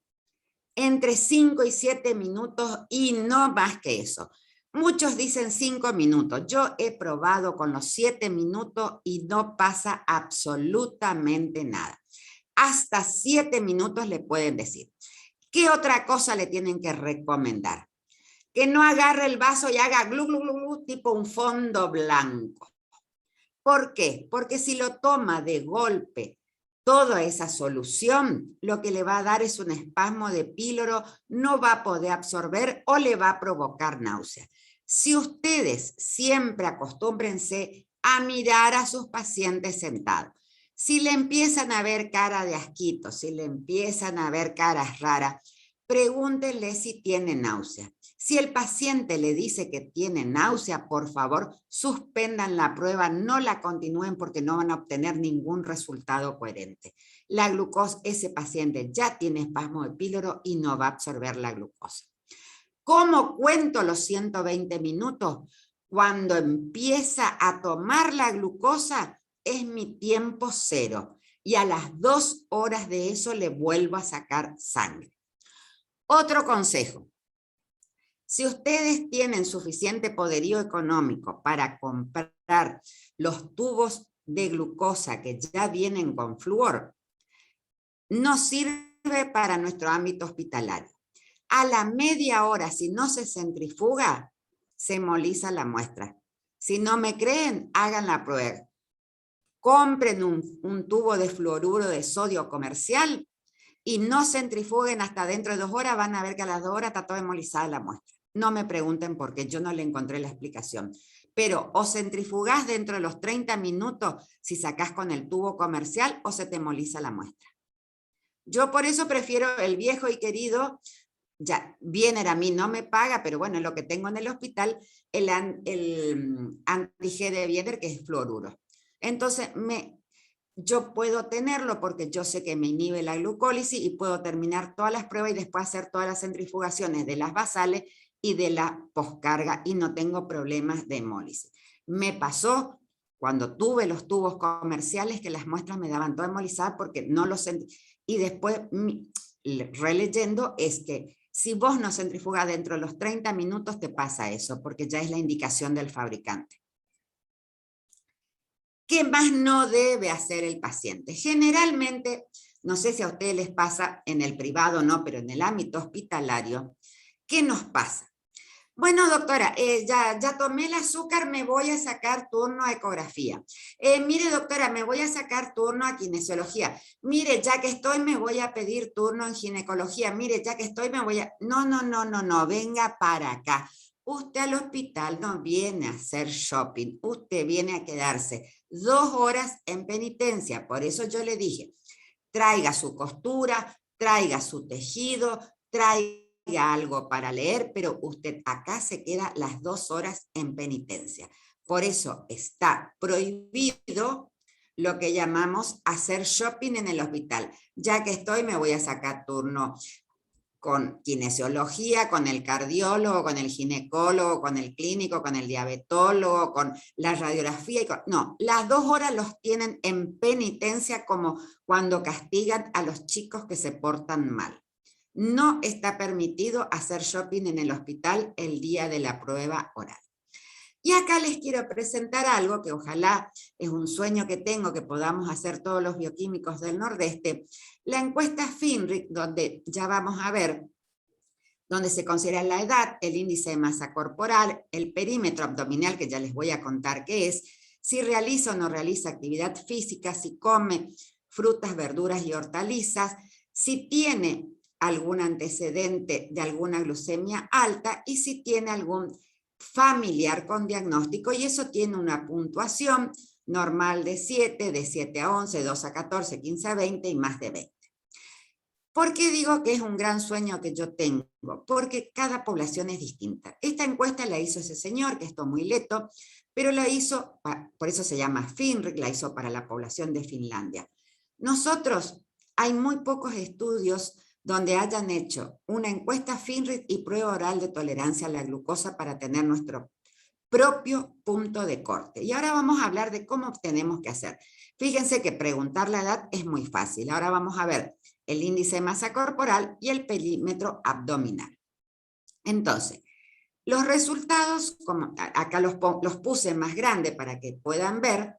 Entre 5 y 7 minutos y no más que eso. Muchos dicen 5 minutos. Yo he probado con los 7 minutos y no pasa absolutamente nada. Hasta 7 minutos le pueden decir. ¿Qué otra cosa le tienen que recomendar? Que no agarre el vaso y haga glu, glu, glu, glu, tipo un fondo blanco. ¿Por qué? Porque si lo toma de golpe toda esa solución, lo que le va a dar es un espasmo de píloro, no va a poder absorber o le va a provocar náusea. Si ustedes siempre acostúmbrense a mirar a sus pacientes sentados, si le empiezan a ver cara de asquito, si le empiezan a ver caras raras, pregúntenle si tiene náusea. Si el paciente le dice que tiene náusea, por favor, suspendan la prueba, no la continúen porque no van a obtener ningún resultado coherente. La glucosa, ese paciente ya tiene espasmo de píloro y no va a absorber la glucosa. ¿Cómo cuento los 120 minutos? Cuando empieza a tomar la glucosa, es mi tiempo cero. Y a las 2 horas de eso le vuelvo a sacar sangre. Otro consejo. Si ustedes tienen suficiente poderío económico para comprar los tubos de glucosa que ya vienen con flúor, no sirve para nuestro ámbito hospitalario. A la media hora, si no se centrifuga, se hemoliza la muestra. Si no me creen, hagan la prueba. Compren un tubo de fluoruro de sodio comercial y no centrifuguen hasta dentro de 2 horas, van a ver que a las 2 horas está toda hemolizada la muestra. No me pregunten por qué, yo no le encontré la explicación. Pero o centrifugás dentro de los 30 minutos si sacás con el tubo comercial o se te hemoliza la muestra. Yo por eso prefiero el viejo y querido, ya Viener a mí no me paga, pero bueno, lo que tengo en el hospital, el anti-G de Viener, que es fluoruro. Entonces, yo puedo tenerlo porque yo sé que me inhibe la glucólisis y puedo terminar todas las pruebas y después hacer todas las centrifugaciones de las basales y de la poscarga y no tengo problemas de hemólisis. Me pasó cuando tuve los tubos comerciales que las muestras me daban toda hemolizada porque no los y después releyendo es que si vos no centrifugas dentro de los 30 minutos te pasa eso porque ya es la indicación del fabricante. ¿Qué más no debe hacer el paciente? Generalmente, no sé si a ustedes les pasa en el privado o no, pero en el ámbito hospitalario, ¿qué nos pasa? Bueno, doctora, ya tomé el azúcar, me voy a sacar turno a ecografía. Mire, doctora, me voy a sacar turno a kinesiología. Mire, ya que estoy, me voy a pedir turno en ginecología. Mire, ya que estoy, me voy a... No, venga para acá. Usted al hospital no viene a hacer shopping, usted viene a quedarse 2 horas en penitencia. Por eso yo le dije, traiga su costura, traiga su tejido, traiga algo para leer, pero usted acá se queda las 2 horas en penitencia. Por eso está prohibido lo que llamamos hacer shopping en el hospital. Ya que estoy, me voy a sacar turno con kinesiología, con el cardiólogo, con el ginecólogo, con el clínico, con el diabetólogo, con la radiografía. No, las 2 horas los tienen en penitencia como cuando castigan a los chicos que se portan mal. No está permitido hacer shopping en el hospital el día de la prueba oral. Y acá les quiero presentar algo que ojalá es un sueño que tengo, que podamos hacer todos los bioquímicos del Nordeste. La encuesta FINRIC, donde ya vamos a ver, donde se considera la edad, el índice de masa corporal, el perímetro abdominal, que ya les voy a contar qué es, si realiza o no realiza actividad física, si come frutas, verduras y hortalizas, si tiene algún antecedente de alguna glucemia alta y si tiene algún familiar con diagnóstico, y eso tiene una puntuación normal de 7, de 7 a 11, 2 a 14, 15 a 20 y más de 20. ¿Por qué digo que es un gran sueño que yo tengo? Porque cada población es distinta. Esta encuesta la hizo ese señor, que es Tommy Leto, pero la hizo, por eso se llama FINRIC, la hizo para la población de Finlandia. Nosotros, hay muy pocos estudios donde hayan hecho una encuesta FINRIC y prueba oral de tolerancia a la glucosa para tener nuestro propio punto de corte. Y ahora vamos a hablar de cómo tenemos que hacer. Fíjense que preguntar la edad es muy fácil. Ahora vamos a ver el índice de masa corporal y el perímetro abdominal. Entonces, los resultados, como acá los puse más grande para que puedan ver,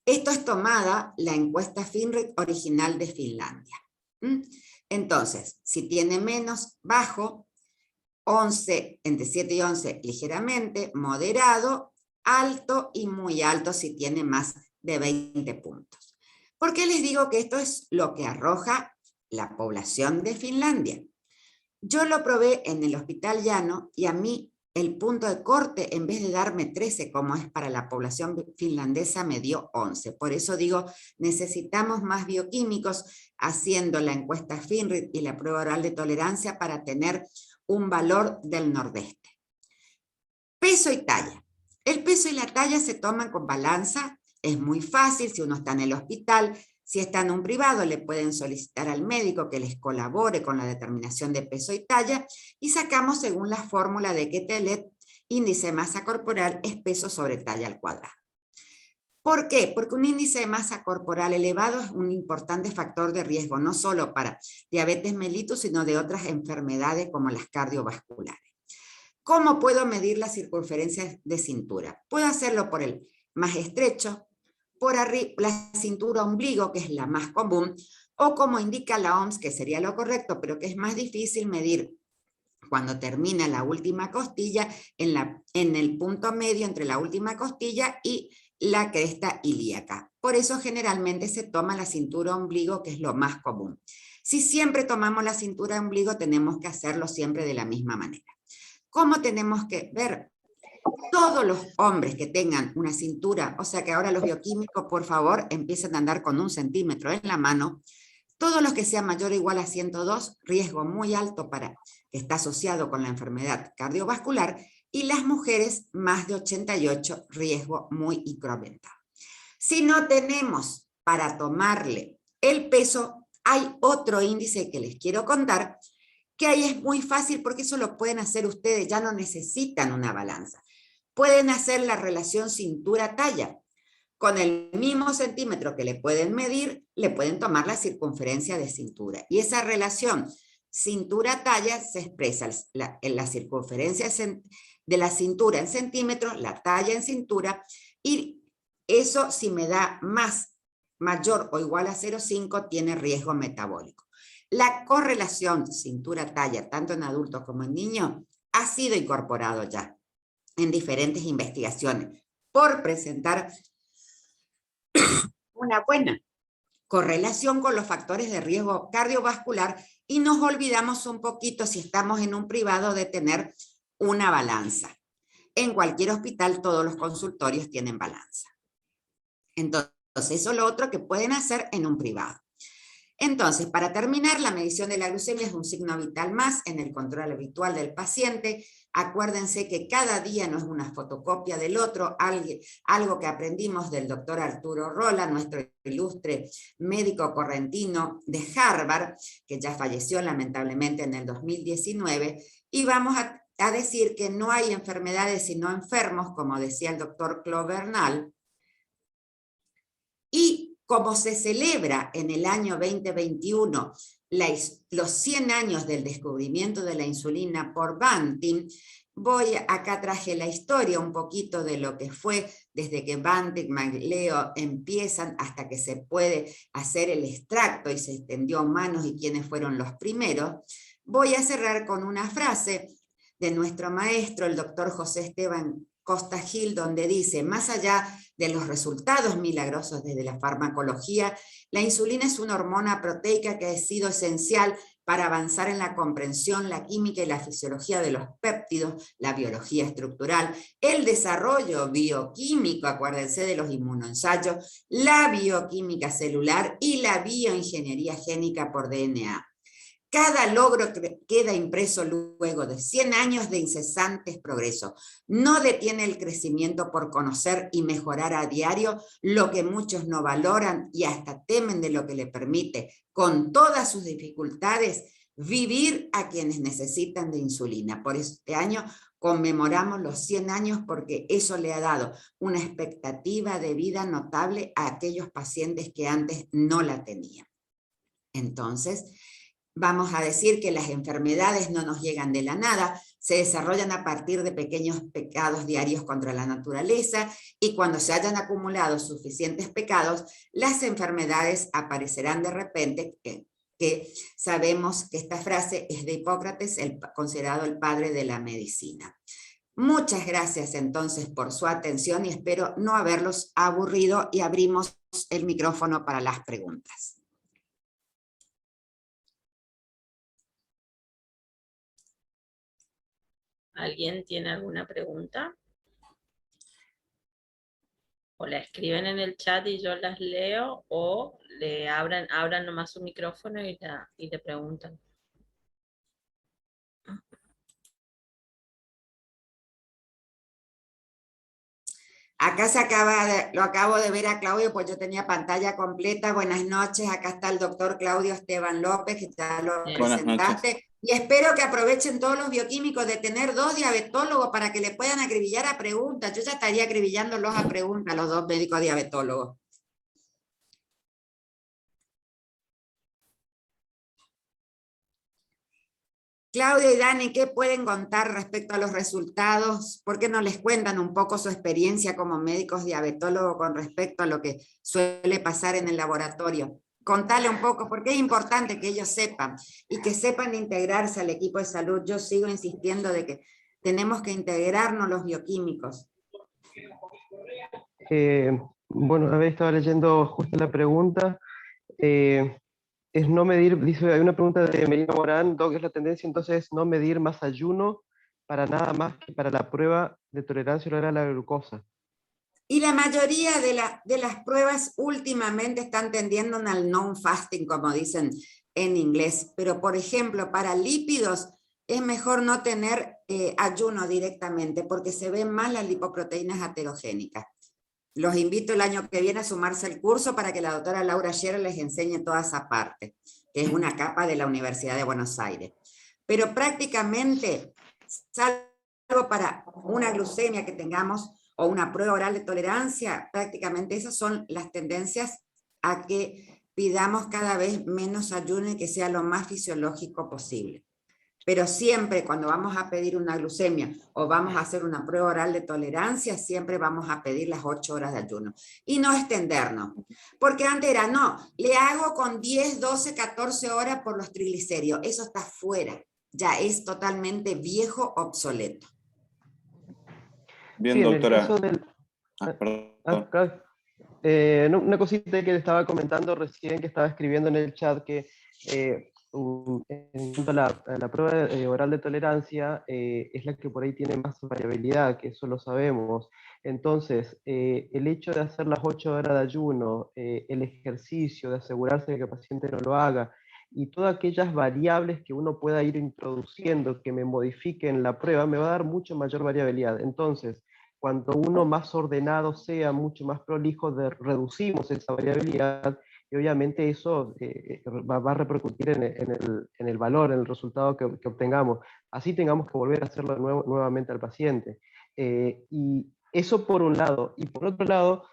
esto es tomada la encuesta FINRIC original de Finlandia. Entonces, si tiene menos, bajo, 11, entre 7 y 11, ligeramente, moderado, alto y muy alto si tiene más de 20 puntos. ¿Por qué les digo que esto es lo que arroja la población de Finlandia? Yo lo probé en el Hospital Llano y a mí el punto de corte, en vez de darme 13, como es para la población finlandesa, me dio 11. Por eso digo, necesitamos más bioquímicos haciendo la encuesta FINRIC y la prueba oral de tolerancia para tener un valor del Nordeste. Peso y talla. El peso y la talla se toman con balanza. Es muy fácil si uno está en el hospital. Si está en un privado, le pueden solicitar al médico que les colabore con la determinación de peso y talla y sacamos según la fórmula de Quetelet, índice de masa corporal es peso sobre talla al cuadrado. ¿Por qué? Porque un índice de masa corporal elevado es un importante factor de riesgo, no solo para diabetes mellitus, sino de otras enfermedades como las cardiovasculares. ¿Cómo puedo medir la circunferencia de cintura? Puedo hacerlo por el más estrecho, por arriba, la cintura ombligo, que es la más común, o como indica la OMS, que sería lo correcto, pero que es más difícil medir cuando termina la última costilla, en el punto medio entre la última costilla y la cresta ilíaca. Por eso generalmente se toma la cintura ombligo, que es lo más común. Si siempre tomamos la cintura ombligo, tenemos que hacerlo siempre de la misma manera. ¿Cómo tenemos que ver? Todos los hombres que tengan una cintura, o sea que ahora los bioquímicos, por favor, empiecen a andar con 1 centímetro en la mano. Todos los que sean mayor o igual a 102, riesgo muy alto que está asociado con la enfermedad cardiovascular, y las mujeres más de 88, riesgo muy incrementado. Si no tenemos para tomarle el peso, hay otro índice que les quiero contar, que ahí es muy fácil porque eso lo pueden hacer ustedes, ya no necesitan una balanza. Pueden hacer la relación cintura-talla. Con el mismo centímetro que le pueden medir, le pueden tomar la circunferencia de cintura. Y esa relación cintura-talla se expresa en la circunferencia de la cintura en centímetros, la talla en cintura, y eso si me da mayor o igual a 0,5 tiene riesgo metabólico. La correlación cintura-talla, tanto en adultos como en niños, ha sido incorporado ya en diferentes investigaciones por presentar una buena correlación con los factores de riesgo cardiovascular, y nos olvidamos un poquito, si estamos en un privado, de tener una balanza. En cualquier hospital todos los consultorios tienen balanza. Entonces, eso es lo otro que pueden hacer en un privado. Entonces, para terminar, la medición de la glucemia es un signo vital más en el control habitual del paciente. Acuérdense que cada día no es una fotocopia del otro, algo que aprendimos del doctor Arturo Rola, nuestro ilustre médico correntino de Harvard, que ya falleció lamentablemente en el 2019, y vamos a decir que no hay enfermedades sino enfermos, como decía el doctor Claude Bernal, y como se celebra en el año 2021 los 100 años del descubrimiento de la insulina por Banting, acá traje la historia un poquito de lo que fue desde que Banting, Magleo empiezan hasta que se puede hacer el extracto y se extendió a humanos y quiénes fueron los primeros. Voy a cerrar con una frase de nuestro maestro, el doctor José Esteban Costa Gil, donde dice: más allá de los resultados milagrosos desde la farmacología, la insulina es una hormona proteica que ha sido esencial para avanzar en la comprensión, la química y la fisiología de los péptidos, la biología estructural, el desarrollo bioquímico, acuérdense de los inmunoensayos, la bioquímica celular y la bioingeniería génica por DNA. Cada logro queda impreso luego de 100 años de incesantes progresos. No detiene el crecimiento por conocer y mejorar a diario lo que muchos no valoran y hasta temen de lo que le permite, con todas sus dificultades, vivir a quienes necesitan de insulina. Por este año conmemoramos los 100 años porque eso le ha dado una expectativa de vida notable a aquellos pacientes que antes no la tenían. Entonces, vamos a decir que las enfermedades no nos llegan de la nada, se desarrollan a partir de pequeños pecados diarios contra la naturaleza, y cuando se hayan acumulado suficientes pecados, las enfermedades aparecerán de repente, que sabemos que esta frase es de Hipócrates, considerado el padre de la medicina. Muchas gracias entonces por su atención y espero no haberlos aburrido, y abrimos el micrófono para las preguntas.
¿Alguien tiene alguna pregunta? O la escriben en el chat y yo las leo, o le abran nomás su micrófono y le preguntan.
Acá lo acabo de ver a Claudio, pues yo tenía pantalla completa. Buenas noches, acá está el doctor Claudio Esteban López, que ya lo presentaste. Y espero que aprovechen todos los bioquímicos de tener 2 diabetólogos para que le puedan acribillar a preguntas. Yo ya estaría acribillándolos a preguntas, los 2 médicos diabetólogos. Claudia y Dani, ¿qué pueden contar respecto a los resultados? ¿Por qué no les cuentan un poco su experiencia como médicos diabetólogos con respecto a lo que suele pasar en el laboratorio? Contale un poco, porque es importante que ellos sepan y que sepan integrarse al equipo de salud. Yo sigo insistiendo de que tenemos que integrarnos los bioquímicos.
Bueno, había estado leyendo justo la pregunta. Es no medir, dice, hay una pregunta de Melina Morán, Doc, es la tendencia entonces no medir más ayuno para nada más que para la prueba de tolerancia oral a la glucosa.
Y la mayoría de las pruebas últimamente están tendiendo al non-fasting, como dicen en inglés. Pero, por ejemplo, para lípidos es mejor no tener ayuno directamente, porque se ven más las lipoproteínas aterogénicas. Los invito el año que viene a sumarse al curso para que la doctora Laura Scherer les enseñe toda esa parte, que es una capa de la Universidad de Buenos Aires. Pero prácticamente, salvo para una glucemia que tengamos o una prueba oral de tolerancia, prácticamente esas son las tendencias a que pidamos cada vez menos ayuno y que sea lo más fisiológico posible. Pero siempre cuando vamos a pedir una glucemia o vamos a hacer una prueba oral de tolerancia, siempre vamos a pedir las 8 horas de ayuno y no extendernos. Porque antes era, no, le hago con 10, 12, 14 horas por los triglicéridos. Eso está fuera, ya es totalmente viejo, obsoleto.
Bien,
sí,
doctora.
Una cosita que le estaba comentando recién, que estaba escribiendo en el chat, que en cuanto a la prueba oral de tolerancia, es la que por ahí tiene más variabilidad, que eso lo sabemos. Entonces, el hecho de hacer las 8 horas de ayuno, el ejercicio, de asegurarse de que el paciente no lo haga, y todas aquellas variables que uno pueda ir introduciendo que me modifiquen la prueba, me va a dar mucho mayor variabilidad. Entonces, cuanto uno más ordenado sea, mucho más prolijo, reducimos esa variabilidad, y obviamente eso va a repercutir en el valor, en el resultado que obtengamos. Así tengamos que volver a hacerlo nuevamente al paciente. Y eso por un lado. Y por otro lado,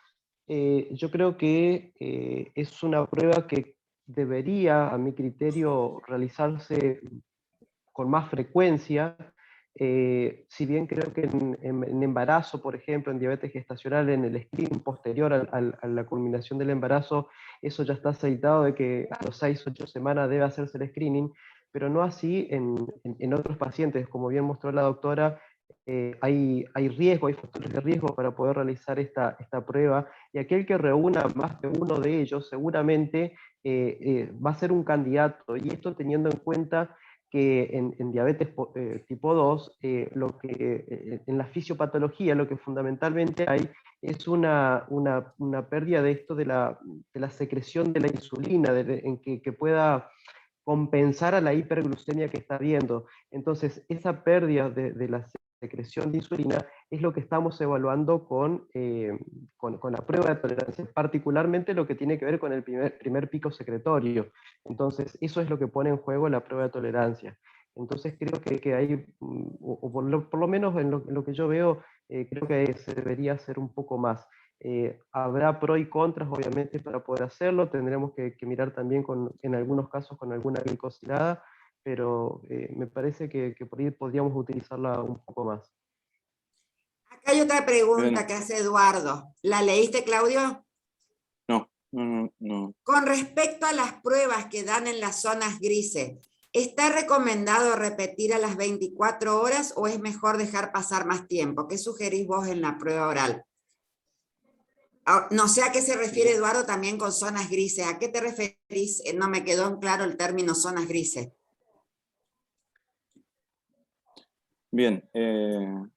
yo creo que es una prueba que debería, a mi criterio, realizarse con más frecuencia. Si bien creo que en embarazo, por ejemplo, en diabetes gestacional, en el screening posterior a la culminación del embarazo, eso ya está aceitado de que a los 6-8 semanas debe hacerse el screening, pero no así en otros pacientes. Como bien mostró la doctora, hay riesgo, hay factores de riesgo para poder realizar esta prueba, y aquel que reúna más de uno de ellos seguramente va a ser un candidato, y esto teniendo en cuenta que en diabetes tipo 2, en la fisiopatología lo que fundamentalmente hay es una pérdida de esto de la secreción de la insulina, en que pueda compensar a la hiperglucemia que está habiendo. Entonces, esa pérdida de la secreción de insulina es lo que estamos evaluando con la prueba de tolerancia, particularmente lo que tiene que ver con el primer pico secretorio. Entonces, eso es lo que pone en juego la prueba de tolerancia. Entonces, creo que hay, o por lo menos en lo que yo veo, creo que se debería hacer un poco más. Habrá pros y contras, obviamente, para poder hacerlo. Tendremos que mirar también en algunos casos con alguna glicosilada, pero me parece que por ahí podríamos utilizarla un poco más.
Acá hay otra pregunta
Bien.
que hace Eduardo. ¿La leíste, Claudio?
No.
Con respecto a las pruebas que dan en las zonas grises, ¿está recomendado repetir a las 24 horas o es mejor dejar pasar más tiempo? ¿Qué sugerís vos en la prueba oral? No sé a qué se refiere Eduardo también con zonas grises. ¿A qué te referís? No me quedó en claro el término zonas grises.
Bien,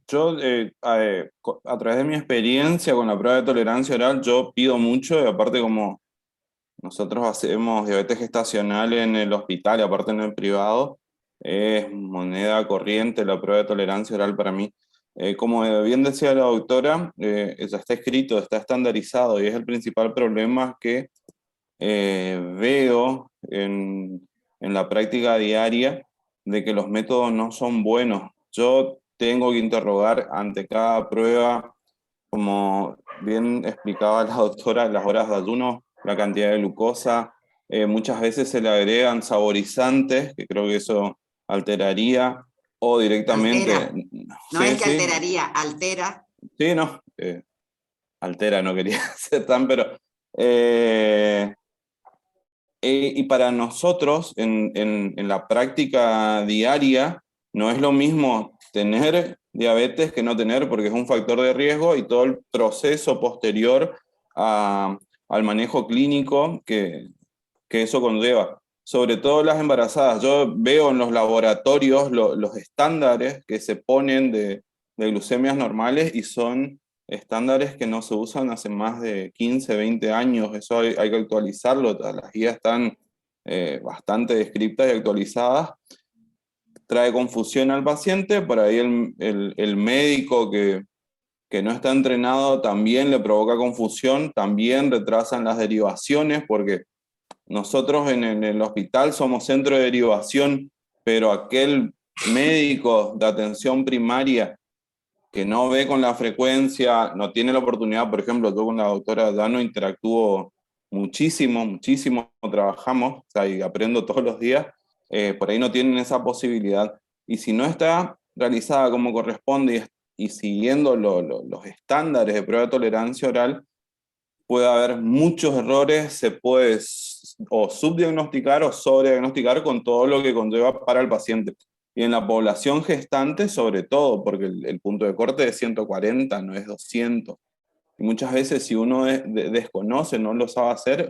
yo a través de mi experiencia con la prueba de tolerancia oral, yo pido mucho, y aparte como nosotros hacemos diabetes gestacional en el hospital y aparte en el privado, es moneda corriente la prueba de tolerancia oral para mí. Como bien decía la doctora, ya está escrito, está estandarizado, y es el principal problema que veo en la práctica diaria, de que los métodos no son buenos. Yo tengo que interrogar ante cada prueba, como bien explicaba la doctora, las horas de ayuno, la cantidad de glucosa. Muchas veces se le agregan saborizantes, que creo que eso alteraría, o directamente...
Altera. No
Sí,
es que
sí,
alteraría, altera.
sí, no, altera, no quería ser tan, pero... y para nosotros, en la práctica diaria, no es lo mismo tener diabetes que no tener, porque es un factor de riesgo, y todo el proceso posterior al manejo clínico que eso conlleva. Sobre todo las embarazadas. Yo veo en los laboratorios los estándares que se ponen de glucemias normales, y son estándares que no se usan hace más de 15, 20 años. Eso hay que actualizarlo. Las guías están bastante descriptas y actualizadas. Trae confusión al paciente, por ahí el médico que no está entrenado también le provoca confusión, también retrasan las derivaciones, porque nosotros en el hospital somos centro de derivación, pero aquel médico de atención primaria que no ve con la frecuencia, no tiene la oportunidad. Por ejemplo, yo con la doctora Dano interactúo muchísimo, trabajamos, o sea, y aprendo todos los días, por ahí no tienen esa posibilidad. Y si no está realizada como corresponde y siguiendo los estándares de prueba de tolerancia oral, puede haber muchos errores, se puede o subdiagnosticar o sobrediagnosticar, con todo lo que conlleva para el paciente. Y en la población gestante, sobre todo, porque el punto de corte es 140, no es 200. Y muchas veces, si uno desconoce, no lo sabe hacer,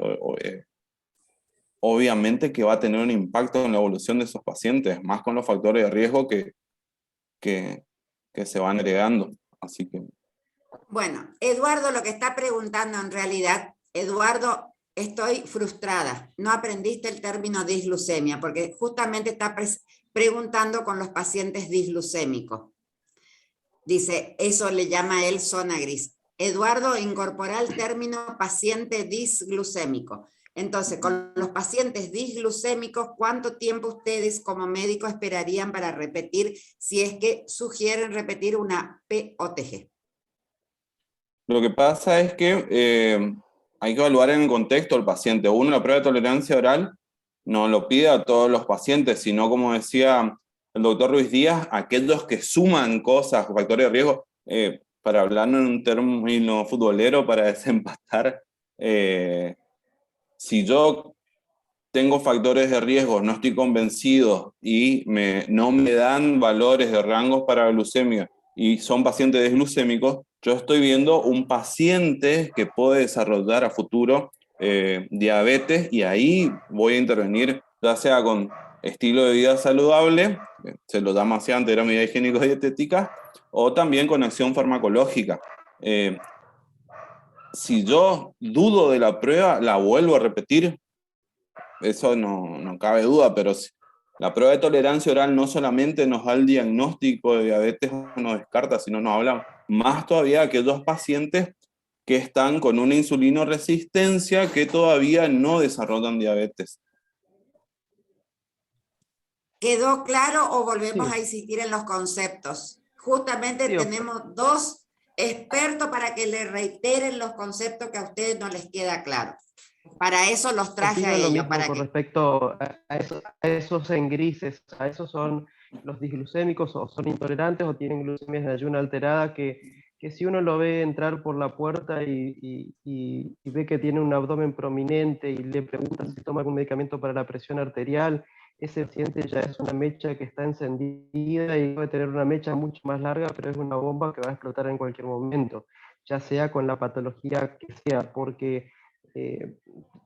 obviamente que va a tener un impacto en la evolución de esos pacientes, más con los factores de riesgo que se van agregando. Así que...
Bueno, Eduardo lo que está preguntando en realidad, Eduardo, estoy frustrada. No aprendiste el término disglucemia, porque justamente está preguntando con los pacientes disglucémicos. Dice, eso le llama él zona gris. Eduardo, incorpora el término paciente disglucémico. Entonces, con los pacientes disglucémicos, ¿cuánto tiempo ustedes como médicos esperarían para repetir, si es que sugieren repetir una POTG?
Lo que pasa es que hay que evaluar en el contexto del paciente. Uno, la prueba de tolerancia oral no lo pide a todos los pacientes, sino, como decía el doctor Ruiz Díaz, aquellos que suman cosas, factores de riesgo, para hablar en un término futbolero, para desempatar, si yo tengo factores de riesgo, no estoy convencido y no me dan valores de rangos para glucemia y son pacientes desglucémicos, yo estoy viendo un paciente que puede desarrollar a futuro diabetes, y ahí voy a intervenir, ya sea con estilo de vida saludable, se lo llama así antes, era medida higiénico-dietética, o también con acción farmacológica. Si yo dudo de la prueba, la vuelvo a repetir, eso no cabe duda, pero la prueba de tolerancia oral no solamente nos da el diagnóstico de diabetes o nos descarta, sino nos habla más todavía de aquellos pacientes que están con una insulinoresistencia que todavía no desarrollan diabetes.
¿Quedó claro o volvemos
Sí.
a insistir en los conceptos? Justamente
Sí,
tenemos dos expertos para que le reiteren los conceptos que a ustedes no les queda claro. Para eso los traje a
opino lo
ellos.
mismo
Para
con
que...
respecto a esos en grises, a esos son los disglucémicos, o son intolerantes o tienen glucemias de ayuno alterada, que si uno lo ve entrar por la puerta y ve que tiene un abdomen prominente y le pregunta si toma algún medicamento para la presión arterial, ese paciente ya es una mecha que está encendida y puede tener una mecha mucho más larga, pero es una bomba que va a explotar en cualquier momento, ya sea con la patología que sea, porque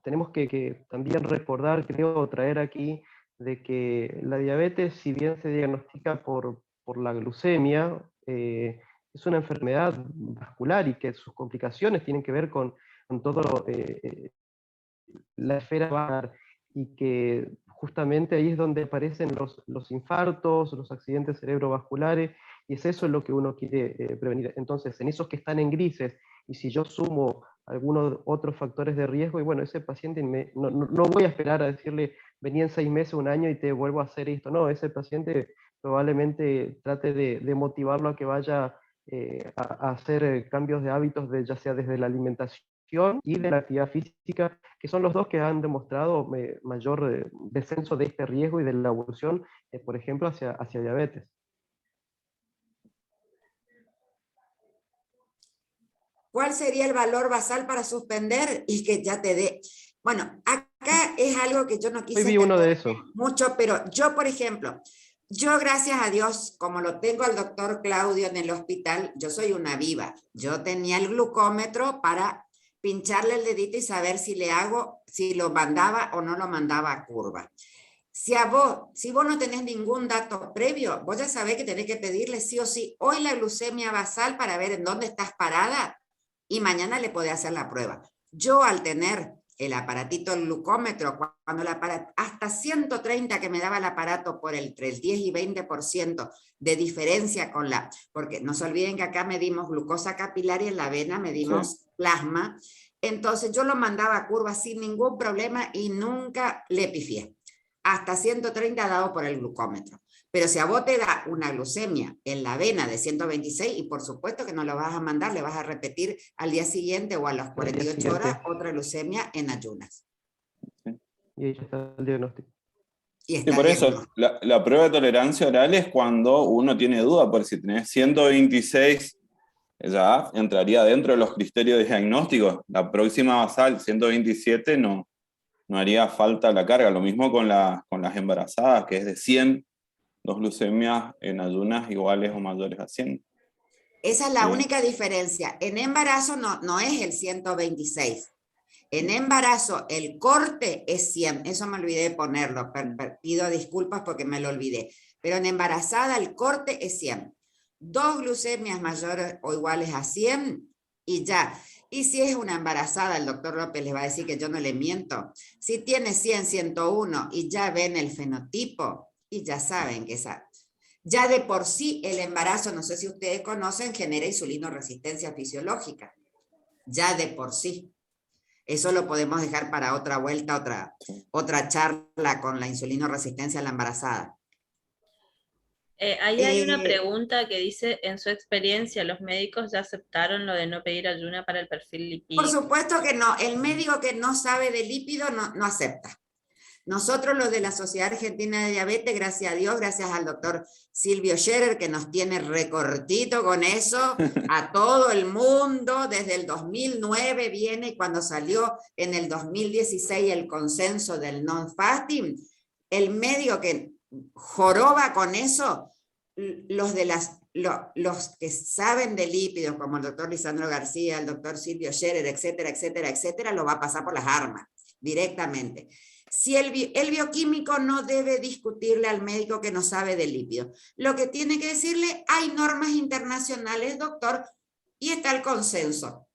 tenemos que también recordar, creo, traer aquí, de que la diabetes, si bien se diagnostica por la glucemia, es una enfermedad vascular y que sus complicaciones tienen que ver con todo la esfera vascular, y que justamente ahí es donde aparecen los infartos, los accidentes cerebrovasculares, y es eso lo que uno quiere prevenir. Entonces, en esos que están en grises, y si yo sumo algunos otros factores de riesgo, y bueno, ese paciente no voy a esperar a decirle, vení en 6 meses, un año y te vuelvo a hacer esto. No, ese paciente probablemente trate de motivarlo a que vaya a hacer cambios de hábitos, ya sea desde la alimentación y de la actividad física, que son los dos que han demostrado mayor descenso de este riesgo y de la evolución, por ejemplo, hacia diabetes.
¿Cuál sería el valor basal para suspender y que ya te dé? Bueno, acá es algo que yo no quise
Hoy vi uno de esos.
mucho, pero yo, por ejemplo, yo gracias a Dios, como lo tengo al doctor Claudio en el hospital, yo soy una viva. Yo tenía el glucómetro para pincharle el dedito y saber si lo mandaba o no lo mandaba a curva. Si vos no tenés ningún dato previo, vos ya sabés que tenés que pedirle sí o sí hoy la glucemia basal para ver en dónde estás parada, y mañana le podés hacer la prueba. Yo, al tener el aparatito, el glucómetro, cuando hasta 130 que me daba el aparato por entre el 10 y 20% de diferencia porque no se olviden que acá medimos glucosa capilar y en la vena medimos plasma, entonces yo lo mandaba a curva sin ningún problema y nunca le pifié. Hasta 130 dado por el glucómetro. Pero si a vos te da una glucemia en la vena de 126, y por supuesto que no lo vas a mandar, le vas a repetir al día siguiente o a las 48 horas otra glucemia en ayunas.
Y ahí ya está el diagnóstico.
Y por eso, la prueba de tolerancia oral es cuando uno tiene duda, porque si tenés 126, ya entraría dentro de los criterios de diagnóstico. La próxima basal, 127, no haría falta la carga. Lo mismo con las embarazadas, que es de 100, 2 glucemias en ayunas iguales o mayores a 100.
Esa es la única diferencia. En embarazo no es el 126. En embarazo el corte es 100. Eso me olvidé de ponerlo. Pido disculpas porque me lo olvidé. Pero en embarazada el corte es 100. 2 glucemias mayores o iguales a 100 y ya. Y si es una embarazada, el doctor López les va a decir que yo no le miento. Si tiene 100, 101 y ya ven el fenotipo y ya saben que ya de por sí el embarazo, no sé si ustedes conocen, genera insulinoresistencia fisiológica. Ya de por sí. Eso lo podemos dejar para otra vuelta, otra charla con la insulinoresistencia a la embarazada.
Ahí hay una pregunta que dice, en su experiencia, ¿los médicos ya aceptaron lo de no pedir ayuna para el perfil lipídico?
Por supuesto que no. El médico que no sabe de lípido no acepta. Nosotros los de la Sociedad Argentina de Diabetes, gracias a Dios, gracias al doctor Silvio Scherer, que nos tiene recortito con eso, a todo el mundo, desde el 2009 viene, y cuando salió en el 2016 el consenso del non-fasting, el medio que joroba con eso, los que saben de lípidos, como el doctor Lisandro García, el doctor Silvio Scherer, etcétera, etcétera, etcétera, lo va a pasar por las armas, directamente. Si el bioquímico no debe discutirle al médico que no sabe de lípidos. Lo que tiene que decirle, hay normas internacionales, doctor, y está el consenso.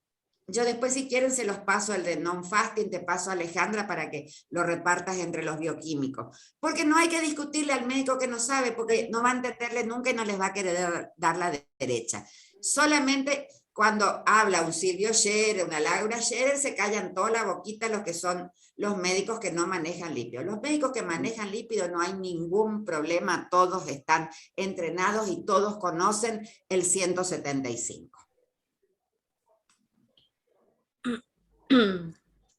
Yo después, si quieren, se los paso el de non-fasting, te paso a Alejandra para que lo repartas entre los bioquímicos. Porque no hay que discutirle al médico que no sabe, porque no va a entenderle nunca y no les va a querer dar la derecha. Solamente cuando habla un Silvio Scherer, una Laura Scherer, se callan toda la boquita los que son los médicos que no manejan lípidos. Los médicos que manejan lípidos no hay ningún problema, todos están entrenados y todos conocen el 175.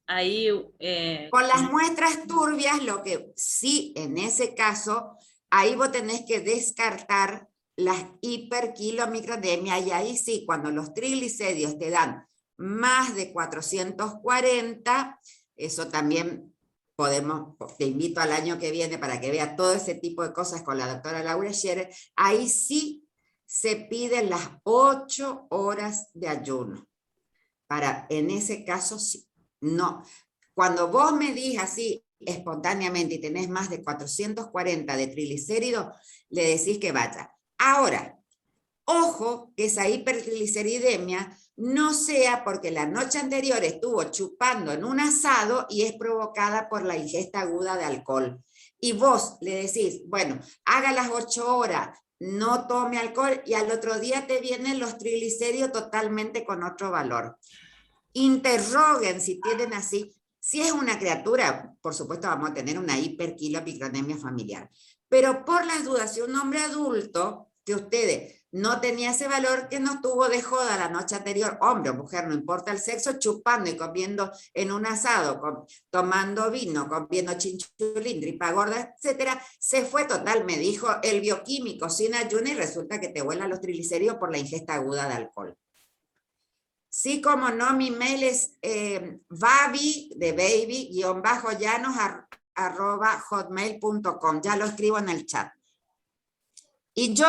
Ahí,
con las muestras turbias, lo que sí, en ese caso, ahí vos tenés que descartar las hiperquilomicrodemias, y ahí sí, cuando los triglicéridos te dan más de 440, eso también te invito al año que viene para que vea todo ese tipo de cosas con la doctora Laura Scherer, ahí sí se piden las 8 horas de ayuno. En ese caso, sí. No. Cuando vos medís así espontáneamente y tenés más de 440 de triglicéridos, le decís que vaya. Ahora, ojo que esa hipertrigliceridemia no sea porque la noche anterior estuvo chupando en un asado y es provocada por la ingesta aguda de alcohol. Y vos le decís, bueno, haga las 8 horas, no tome alcohol, y al otro día te vienen los triglicéridos totalmente con otro valor. Interroguen si tienen así. Si es una criatura, por supuesto vamos a tener una hiperquilomicronemia familiar. Pero por las dudas, si un hombre adulto, que ustedes no tenía ese valor, que no estuvo de joda la noche anterior, hombre o mujer, no importa el sexo, chupando y comiendo en un asado, tomando vino, comiendo chinchulín, tripa gorda, etcétera, se fue total, me dijo el bioquímico, sin ayuno, y resulta que te vuelan los triglicéridos por la ingesta aguda de alcohol. Sí, como no, mi mail es babi, de baby, _llanos@hotmail.com. Ya lo escribo en el chat. Y yo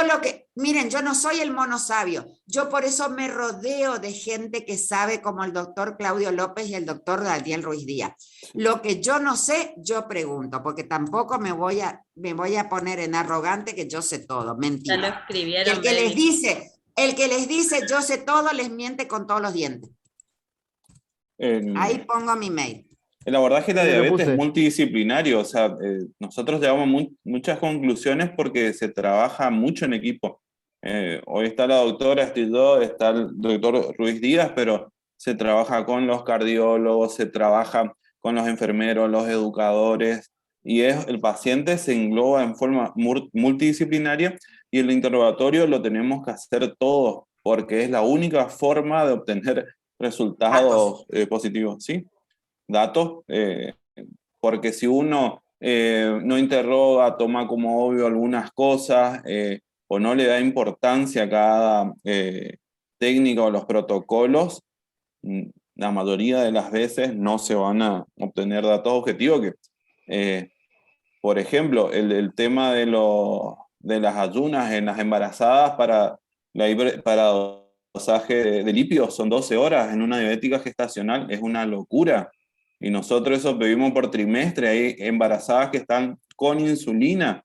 miren, yo no soy el mono sabio. Yo por eso me rodeo de gente que sabe, como el doctor Claudio López y el doctor Daniel Ruiz Díaz. Lo que yo no sé, yo pregunto, porque tampoco me voy a poner en arrogante que yo sé todo. Mentira.
Ya lo escribieron.
El que les dice yo sé todo, les miente con todos los dientes. Ahí pongo mi mail.
El abordaje de la diabetes es multidisciplinario, o sea, nosotros llevamos muchas conclusiones porque se trabaja mucho en equipo. Hoy está la doctora, estoy yo, está el doctor Ruiz Díaz, pero se trabaja con los cardiólogos, se trabaja con los enfermeros, los educadores, y el paciente se engloba en forma multidisciplinaria, y el interrogatorio lo tenemos que hacer todos, porque es la única forma de obtener resultados positivos, ¿sí? Datos, porque si uno no interroga, toma como obvio algunas cosas, o no le da importancia a cada técnica o los protocolos, la mayoría de las veces no se van a obtener datos objetivos. Por ejemplo, el tema de las ayunas en las embarazadas para dosaje de lípidos son 12 horas en una diabética gestacional, es una locura. Y nosotros eso pedimos por trimestre. Hay embarazadas que están con insulina.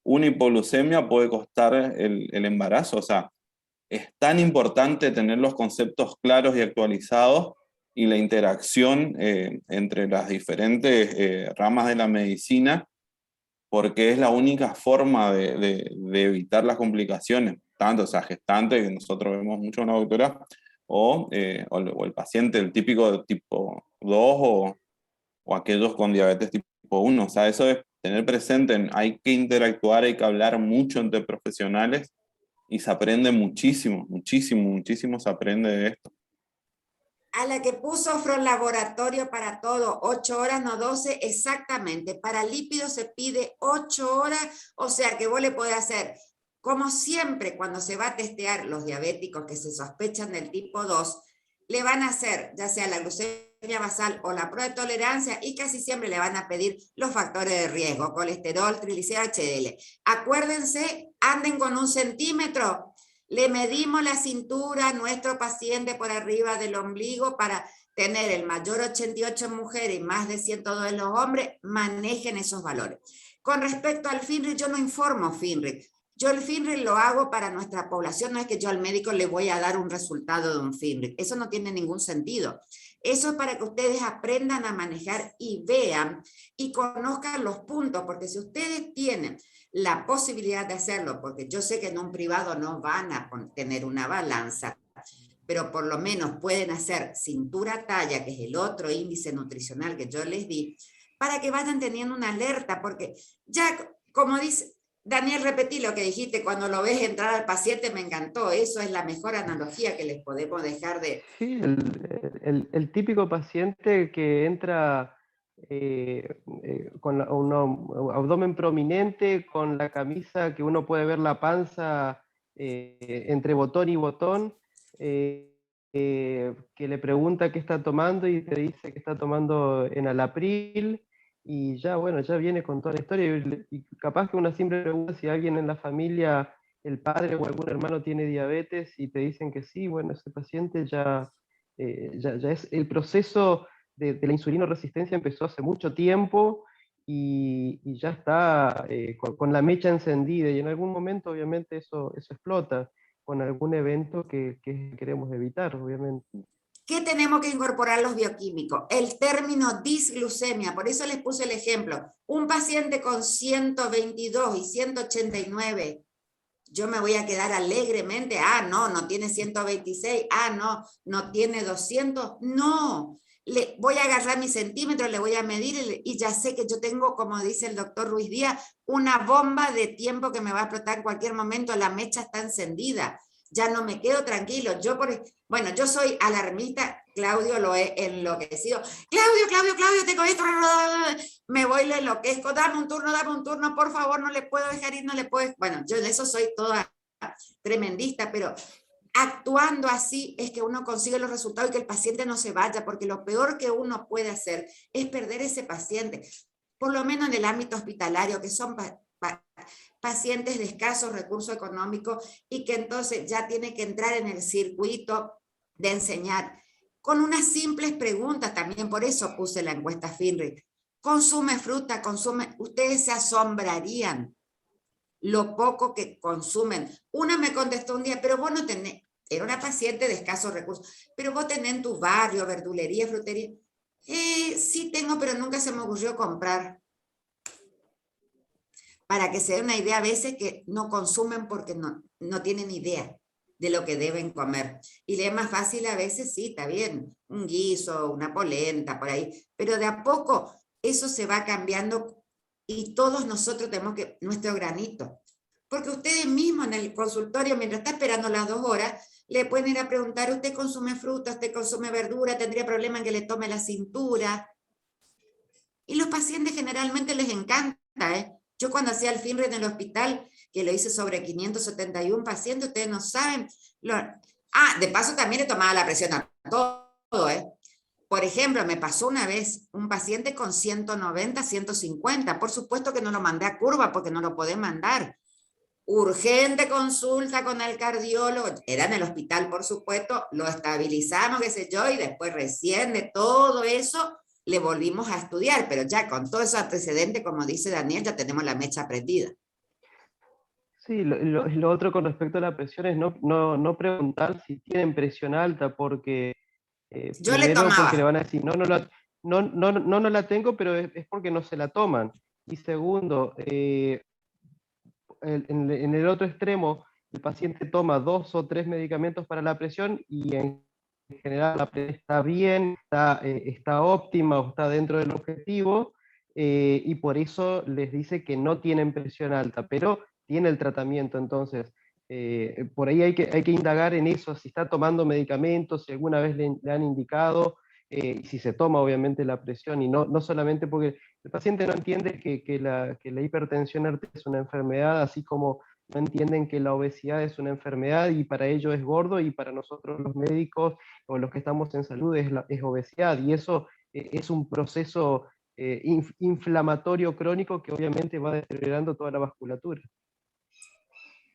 Una hipoglucemia puede costar el embarazo. O sea, es tan importante tener los conceptos claros y actualizados, y la interacción entre las diferentes ramas de la medicina, porque es la única forma de evitar las complicaciones, tanto o sea, gestante, que nosotros vemos mucho en la doctora, o el paciente, el típico tipo 2 o aquellos con diabetes tipo 1. O sea, eso es tener presente, hay que interactuar, hay que hablar mucho entre profesionales, y se aprende muchísimo, muchísimo, muchísimo se aprende de esto.
A la que puso From Laboratorio para todo, 8 horas, no 12, exactamente. Para lípidos se pide 8 horas, o sea que vos le podés hacer, como siempre, cuando se va a testear los diabéticos que se sospechan del tipo 2, le van a hacer, ya sea la glucemia basal o la prueba de tolerancia, y casi siempre le van a pedir los factores de riesgo, colesterol, triglicéridos, HDL. Acuérdense, anden con 1 centímetro. Le medimos la cintura a nuestro paciente por arriba del ombligo para tener el mayor 88 en mujeres y más de 102 en los hombres. Manejen esos valores. Con respecto al FINRI, yo no informo FINRI. Yo el FINRI lo hago para nuestra población, no es que yo al médico le voy a dar un resultado de un FINRI. Eso no tiene ningún sentido. Eso es para que ustedes aprendan a manejar y vean y conozcan los puntos, porque si ustedes tienen la posibilidad de hacerlo, porque yo sé que en un privado no van a tener una balanza, pero por lo menos pueden hacer cintura talla, que es el otro índice nutricional que yo les di, para que vayan teniendo una alerta, porque ya, como dice Daniel, repetí lo que dijiste, cuando lo ves entrar al paciente, me encantó, eso es la mejor analogía que les podemos dejar de...
Sí, el típico paciente que entra con un abdomen prominente, con la camisa que uno puede ver la panza entre botón y botón, que le pregunta qué está tomando y te dice que está tomando enalapril, y ya, bueno, ya viene con toda la historia, y capaz que una simple pregunta si alguien en la familia, el padre o algún hermano tiene diabetes, y te dicen que sí, bueno, ese paciente ya es el proceso de la insulinoresistencia empezó hace mucho tiempo, y ya está con la mecha encendida, y en algún momento obviamente eso explota con algún evento que queremos evitar, obviamente.
¿Qué tenemos que incorporar los bioquímicos? El término disglucemia, por eso les puse el ejemplo. Un paciente con 122 y 189, yo me voy a quedar alegremente, no tiene 126, no tiene 200, no. Le voy a agarrar mi centímetro, le voy a medir y ya sé que yo tengo, como dice el doctor Ruiz Díaz, una bomba de tiempo que me va a explotar en cualquier momento, la mecha está encendida. Ya no me quedo tranquilo. Bueno, yo soy alarmista, Claudio lo he enloquecido. Claudio, tengo esto. Me voy, le enloquezco. Dame un turno, por favor, no le puedo dejar ir, no le puedo. Bueno, yo de eso soy toda tremendista, pero actuando así es que uno consigue los resultados y que el paciente no se vaya, porque lo peor que uno puede hacer es perder ese paciente, por lo menos en el ámbito hospitalario, que son pacientes de escasos recursos económicos y que entonces ya tiene que entrar en el circuito de enseñar. Con unas simples preguntas también, por eso puse la encuesta FINRI. ¿Consume fruta? Ustedes se asombrarían lo poco que consumen. Una me contestó un día, pero vos no tenés, era una paciente de escasos recursos, pero vos tenés en tu barrio verdulería, frutería. Sí tengo, pero nunca se me ocurrió comprar. Para que se den una idea, a veces que no consumen porque no tienen idea de lo que deben comer. Y le es más fácil a veces, sí, está bien, un guiso, una polenta, por ahí, pero de a poco eso se va cambiando y todos nosotros tenemos que, nuestro granito. Porque ustedes mismos en el consultorio, mientras está esperando las 2 horas, le pueden ir a preguntar, ¿usted consume fruta? ¿Usted consume verdura? ¿Tendría problema en que le tome la cintura? Y los pacientes generalmente les encanta, Yo cuando hacía el FINRI en el hospital, que lo hice sobre 571 pacientes, ustedes no saben. De paso también le tomaba la presión a todo, Por ejemplo, me pasó una vez un paciente con 190, 150. Por supuesto que no lo mandé a curva porque no lo podés mandar. Urgente consulta con el cardiólogo. Era en el hospital, por supuesto. Lo estabilizamos, qué sé yo, y después recién de todo eso le volvimos a estudiar, pero ya con todo eso antecedente, como dice Daniel, ya tenemos la mecha prendida.
Sí, lo otro con respecto a la presión es no preguntar si tienen presión alta, porque
Yo le
primero porque le
tomaba.
van a decir, no la tengo, pero es porque no se la toman. Y segundo, en el otro extremo, el paciente toma 2 o 3 medicamentos para la presión y en general la presión está bien, está óptima o está dentro del objetivo, y por eso les dice que no tienen presión alta, pero tiene el tratamiento. Entonces, por ahí hay que indagar en eso, si está tomando medicamentos, si alguna vez le han indicado, y si se toma obviamente la presión, y no solamente porque el paciente no entiende que la hipertensión arterial es una enfermedad, así como no entienden que la obesidad es una enfermedad y para ellos es gordo, y para nosotros los médicos o los que estamos en salud es obesidad, y eso es un proceso inflamatorio crónico que obviamente va deteriorando toda la vasculatura.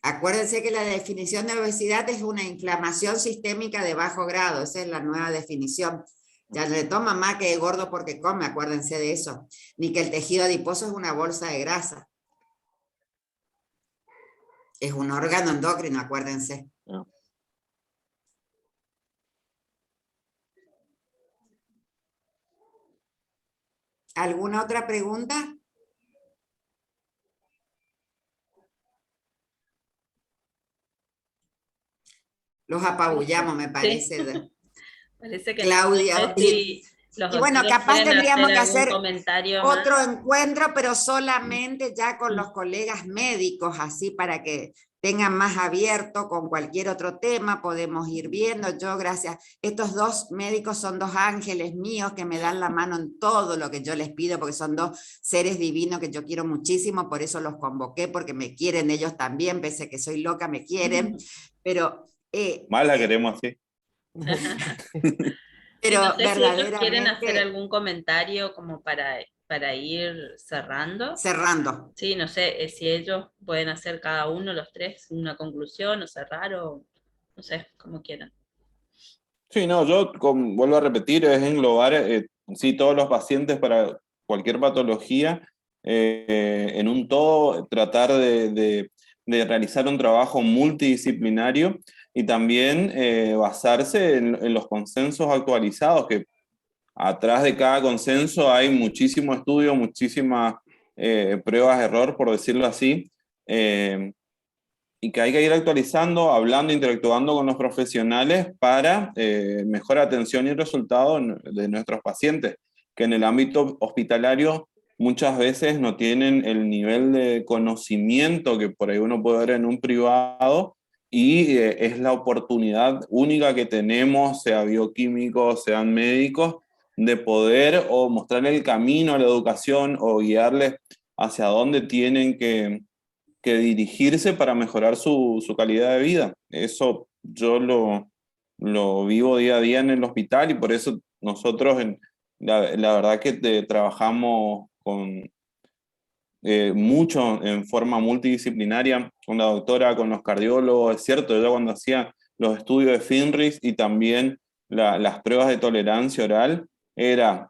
Acuérdense que la definición de obesidad es una inflamación sistémica de bajo grado, esa es la nueva definición. Ya le toma más que gordo porque come, acuérdense de eso. Ni que el tejido adiposo es una bolsa de grasa. Es un órgano endocrino, acuérdense.
No.
¿Alguna otra pregunta? Los apabullamos, me parece.
Sí. Parece que
Claudia.
no sé si los
Y bueno,
doctores
capaz
quieren
tendríamos que
algún
hacer
comentario
otro
más.
encuentro, pero solamente ya con los colegas médicos, así para que tengan más abierto con cualquier otro tema, podemos ir viendo. Yo, gracias, estos dos médicos son dos ángeles míos que me dan la mano en todo lo que yo les pido, porque son dos seres divinos que yo quiero muchísimo, por eso los convoqué, porque me quieren ellos también, pese a que soy loca, me quieren, pero...
Más la queremos así.
Sí, no sé si ellos quieren hacer
verdaderamente
algún comentario como para ir cerrando.
cerrando.
Sí, no sé si ellos pueden hacer cada uno, los tres, una conclusión o cerrar o no sé, como quieran.
Sí, no, vuelvo a repetir, es englobar sí, todos los pacientes para cualquier patología en un todo, tratar de realizar un trabajo multidisciplinario y también basarse en los consensos actualizados, que atrás de cada consenso hay muchísimo estudio, muchísimas pruebas de error, por decirlo así, y que hay que ir actualizando, hablando, interactuando con los profesionales para mejor atención y resultado de nuestros pacientes, que en el ámbito hospitalario muchas veces no tienen el nivel de conocimiento que por ahí uno puede ver en un privado, y es la oportunidad única que tenemos, sea bioquímicos, sean médicos, de poder o mostrar el camino a la educación o guiarles hacia dónde tienen que dirigirse para mejorar su calidad de vida. Eso yo lo vivo día a día en el hospital, y por eso nosotros la verdad que trabajamos mucho en forma multidisciplinaria con la doctora, con los cardiólogos. Es cierto, yo cuando hacía los estudios de FINRIX y también las pruebas de tolerancia oral, era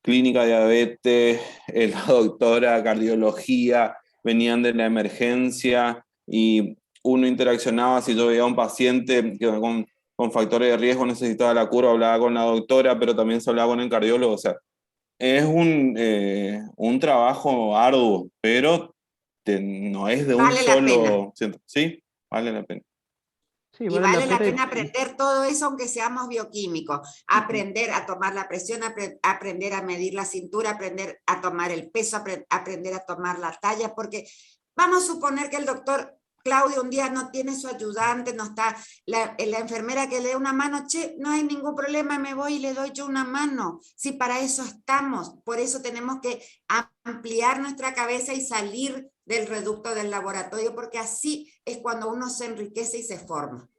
clínica diabetes, la doctora cardiología, venían de la emergencia y uno interaccionaba. Si yo veía a un paciente que con factores de riesgo necesitaba la cura, hablaba con la doctora, pero también se hablaba con el cardiólogo. O sea, es un trabajo arduo, pero no es de un
Vale la pena.
solo... Sí, vale la pena.
Sí,
Y
vale
vale la
pena.
pena aprender todo eso, aunque seamos bioquímicos. Aprender a tomar la presión, aprender a medir la cintura, aprender a tomar el peso, aprender a tomar la talla, porque vamos a suponer que el doctor Claudio un día no tiene su ayudante, no está la enfermera que le dé una mano. Che, no hay ningún problema, me voy y le doy yo una mano. Sí, para eso estamos. Por eso tenemos que ampliar nuestra cabeza y salir del reducto del laboratorio, porque así es cuando uno se enriquece y se forma.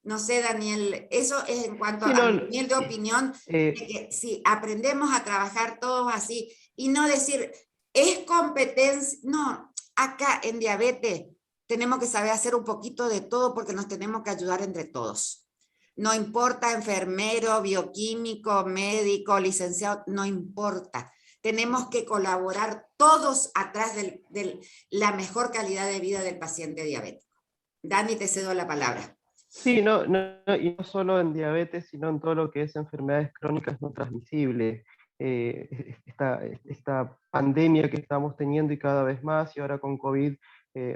No sé, Daniel, eso es en cuanto
Sí,
a mi humilde opinión, de
eh,
que si aprendemos a trabajar todos así y no decir, es competencia, no, acá en diabetes tenemos que saber hacer un poquito de todo, porque nos tenemos que ayudar entre todos. No importa enfermero, bioquímico, médico, licenciado, no importa. tenemos que colaborar todos atrás de la mejor calidad de vida del paciente diabético. Dani, te cedo la palabra.
Sí, y no solo en diabetes, sino en todo lo que es enfermedades crónicas no transmisibles. Esta pandemia que estamos teniendo y cada vez más, y ahora con COVID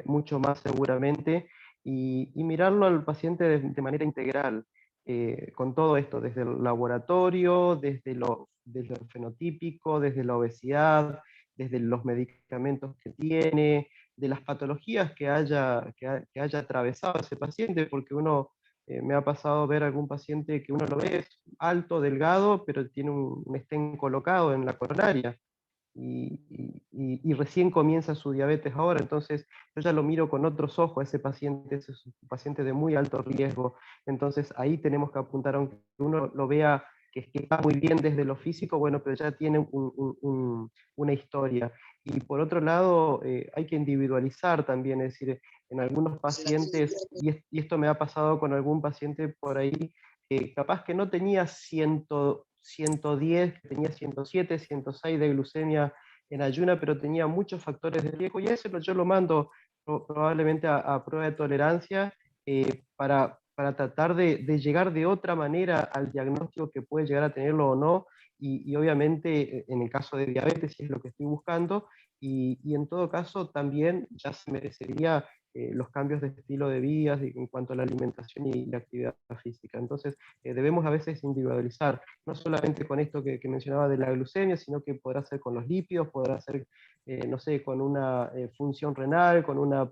mucho más seguramente, y mirarlo al paciente de manera integral, con todo esto, desde el laboratorio, desde lo fenotípico, desde la obesidad, desde los medicamentos que tiene, de las patologías que haya atravesado ese paciente, porque me ha pasado ver algún paciente que uno lo ve es alto, delgado, pero tiene un estén colocado en la coronaria, y recién comienza su diabetes ahora, entonces yo ya lo miro con otros ojos a ese paciente, ese es un paciente de muy alto riesgo, entonces ahí tenemos que apuntar, aunque uno lo vea que está muy bien desde lo físico, bueno, pero ya tiene una historia. Y por otro lado, hay que individualizar también, es decir, en algunos pacientes, y esto me ha pasado con algún paciente por ahí, capaz que no tenía 110, que tenía 107, 106 de glucemia en ayuna, pero tenía muchos factores de riesgo, y eso yo lo mando probablemente a prueba de tolerancia, para tratar de llegar de otra manera al diagnóstico que puede llegar a tenerlo o no, y obviamente en el caso de diabetes, si es lo que estoy buscando, y en todo caso también ya se merecería los cambios de estilo de vida en cuanto a la alimentación y la actividad física. Entonces debemos a veces individualizar, no solamente con esto que mencionaba de la glucemia, sino que podrá ser con los lípidos, podrá ser, no sé, con una función renal, con una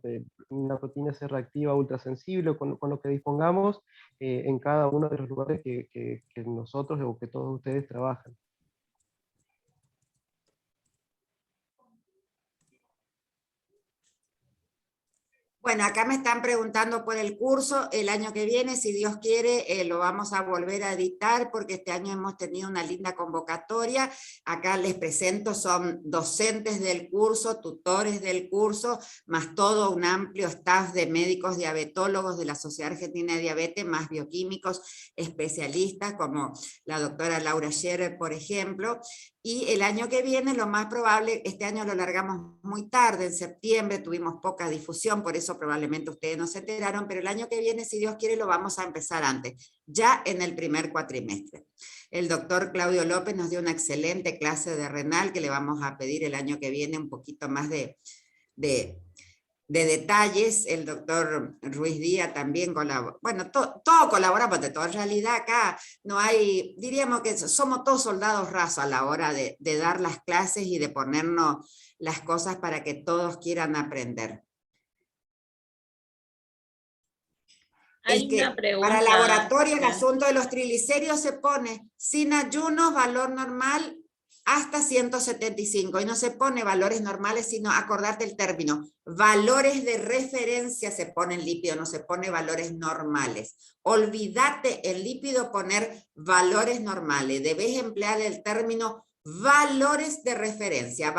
proteína C reactiva ultrasensible, con lo que dispongamos en cada uno de los lugares que nosotros o que todos ustedes trabajan.
Bueno, acá me están preguntando por el curso. El año que viene, si Dios quiere, lo vamos a volver a editar porque este año hemos tenido una linda convocatoria. Acá les presento, son docentes del curso, tutores del curso, más todo un amplio staff de médicos diabetólogos de la Sociedad Argentina de Diabetes, más bioquímicos especialistas como la doctora Laura Scherer, por ejemplo. Y el año que viene, lo más probable, este año lo largamos muy tarde, en septiembre, tuvimos poca difusión, por eso probablemente ustedes no se enteraron, pero el año que viene, si Dios quiere, lo vamos a empezar antes, ya en el primer cuatrimestre. El doctor Claudio López nos dio una excelente clase de renal, que le vamos a pedir el año que viene un poquito más de detalles. El doctor Ruiz Díaz también colabora. Bueno, todo colabora, porque todo en realidad acá no hay, diríamos que somos todos soldados rasos a la hora de dar las clases y de ponernos las cosas para que todos quieran aprender.
Hay una pregunta.
Para laboratorio el asunto de los triglicéridos se pone sin ayunos, valor normal, hasta 175, y no se pone valores normales, sino acordarte el término, valores de referencia se pone en lípido, no se pone valores normales. Olvídate el lípido poner valores normales, debes emplear el término valores de referencia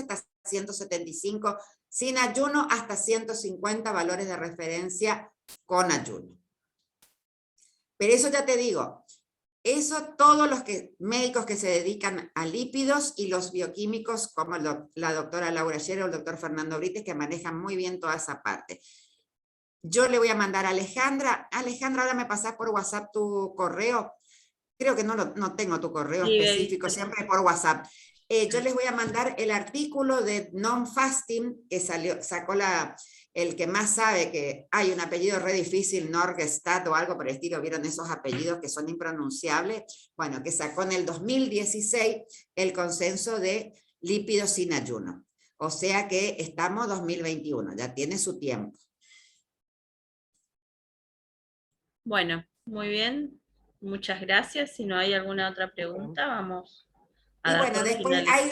hasta 175, sin ayuno hasta 150 valores de referencia con ayuno. Pero eso ya te digo, eso todos los médicos que se dedican a lípidos y los bioquímicos como la doctora Laura Scherer o el doctor Fernando Brites, que manejan muy bien toda esa parte. Yo le voy a mandar a Alejandra. Alejandra, ahora me pasás por WhatsApp tu correo. Creo que no tengo tu correo específico, siempre por WhatsApp. Yo les voy a mandar el artículo de Non-Fasting que sacó el que más sabe, que hay un apellido re difícil, Norgestad o algo por el estilo, ¿vieron esos apellidos que son impronunciables? Bueno, que sacó en el 2016 el consenso de lípidos sin ayuno. O sea que estamos 2021, ya tiene su tiempo.
Bueno, muy bien. Muchas gracias. Si no hay alguna otra pregunta, vamos a dar
bueno, después ahí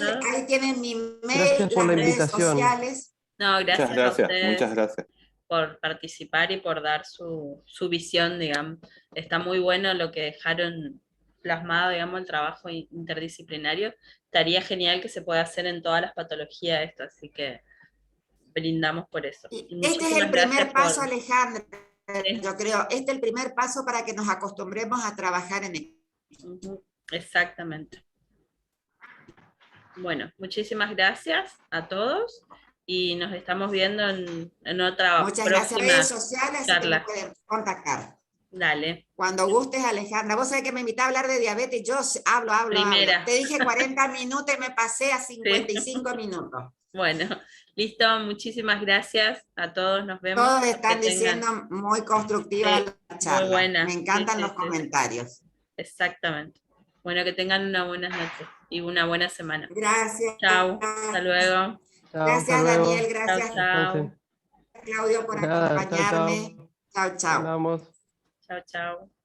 tienen mi mail, las redes sociales.
No, gracias
muchas gracias,
a ustedes,
muchas gracias
por participar y por dar su visión, digamos. Está muy bueno lo que dejaron plasmado, digamos, el trabajo interdisciplinario. Estaría genial que se pueda hacer en todas las patologías esto, así que brindamos por eso.
Este es el primer paso, Alejandra, yo creo. Este es el primer paso para que nos acostumbremos a trabajar en equipo.
Exactamente. Bueno, muchísimas gracias a todos y nos estamos viendo en otra
Muchas gracias.
próxima
Redes sociales, así que me
charla.
pueden contactar.
Dale,
Cuando gustes, Alejandra. Vos sabés que me invitás a hablar de diabetes, yo hablo.
Primera.
Te dije 40 minutos y me pasé a 55 minutos.
bueno, listo, muchísimas gracias a todos, nos vemos.
Todos
Que
están
tengan-
diciendo muy constructiva
Sí,
la charla.
buena.
Me encantan
Sí,
los
sí.
comentarios.
Exactamente. Bueno, que tengan una buena noche y una buena semana.
Gracias.
Chao, hasta luego.
Chao,
Gracias,
hasta luego.
Daniel. Gracias,
Chao, chao.
Descansen.
Claudio, por
De nada, chao,
acompañarme.
chao.
Chao, chao.
Hablamos.
Chao, chao.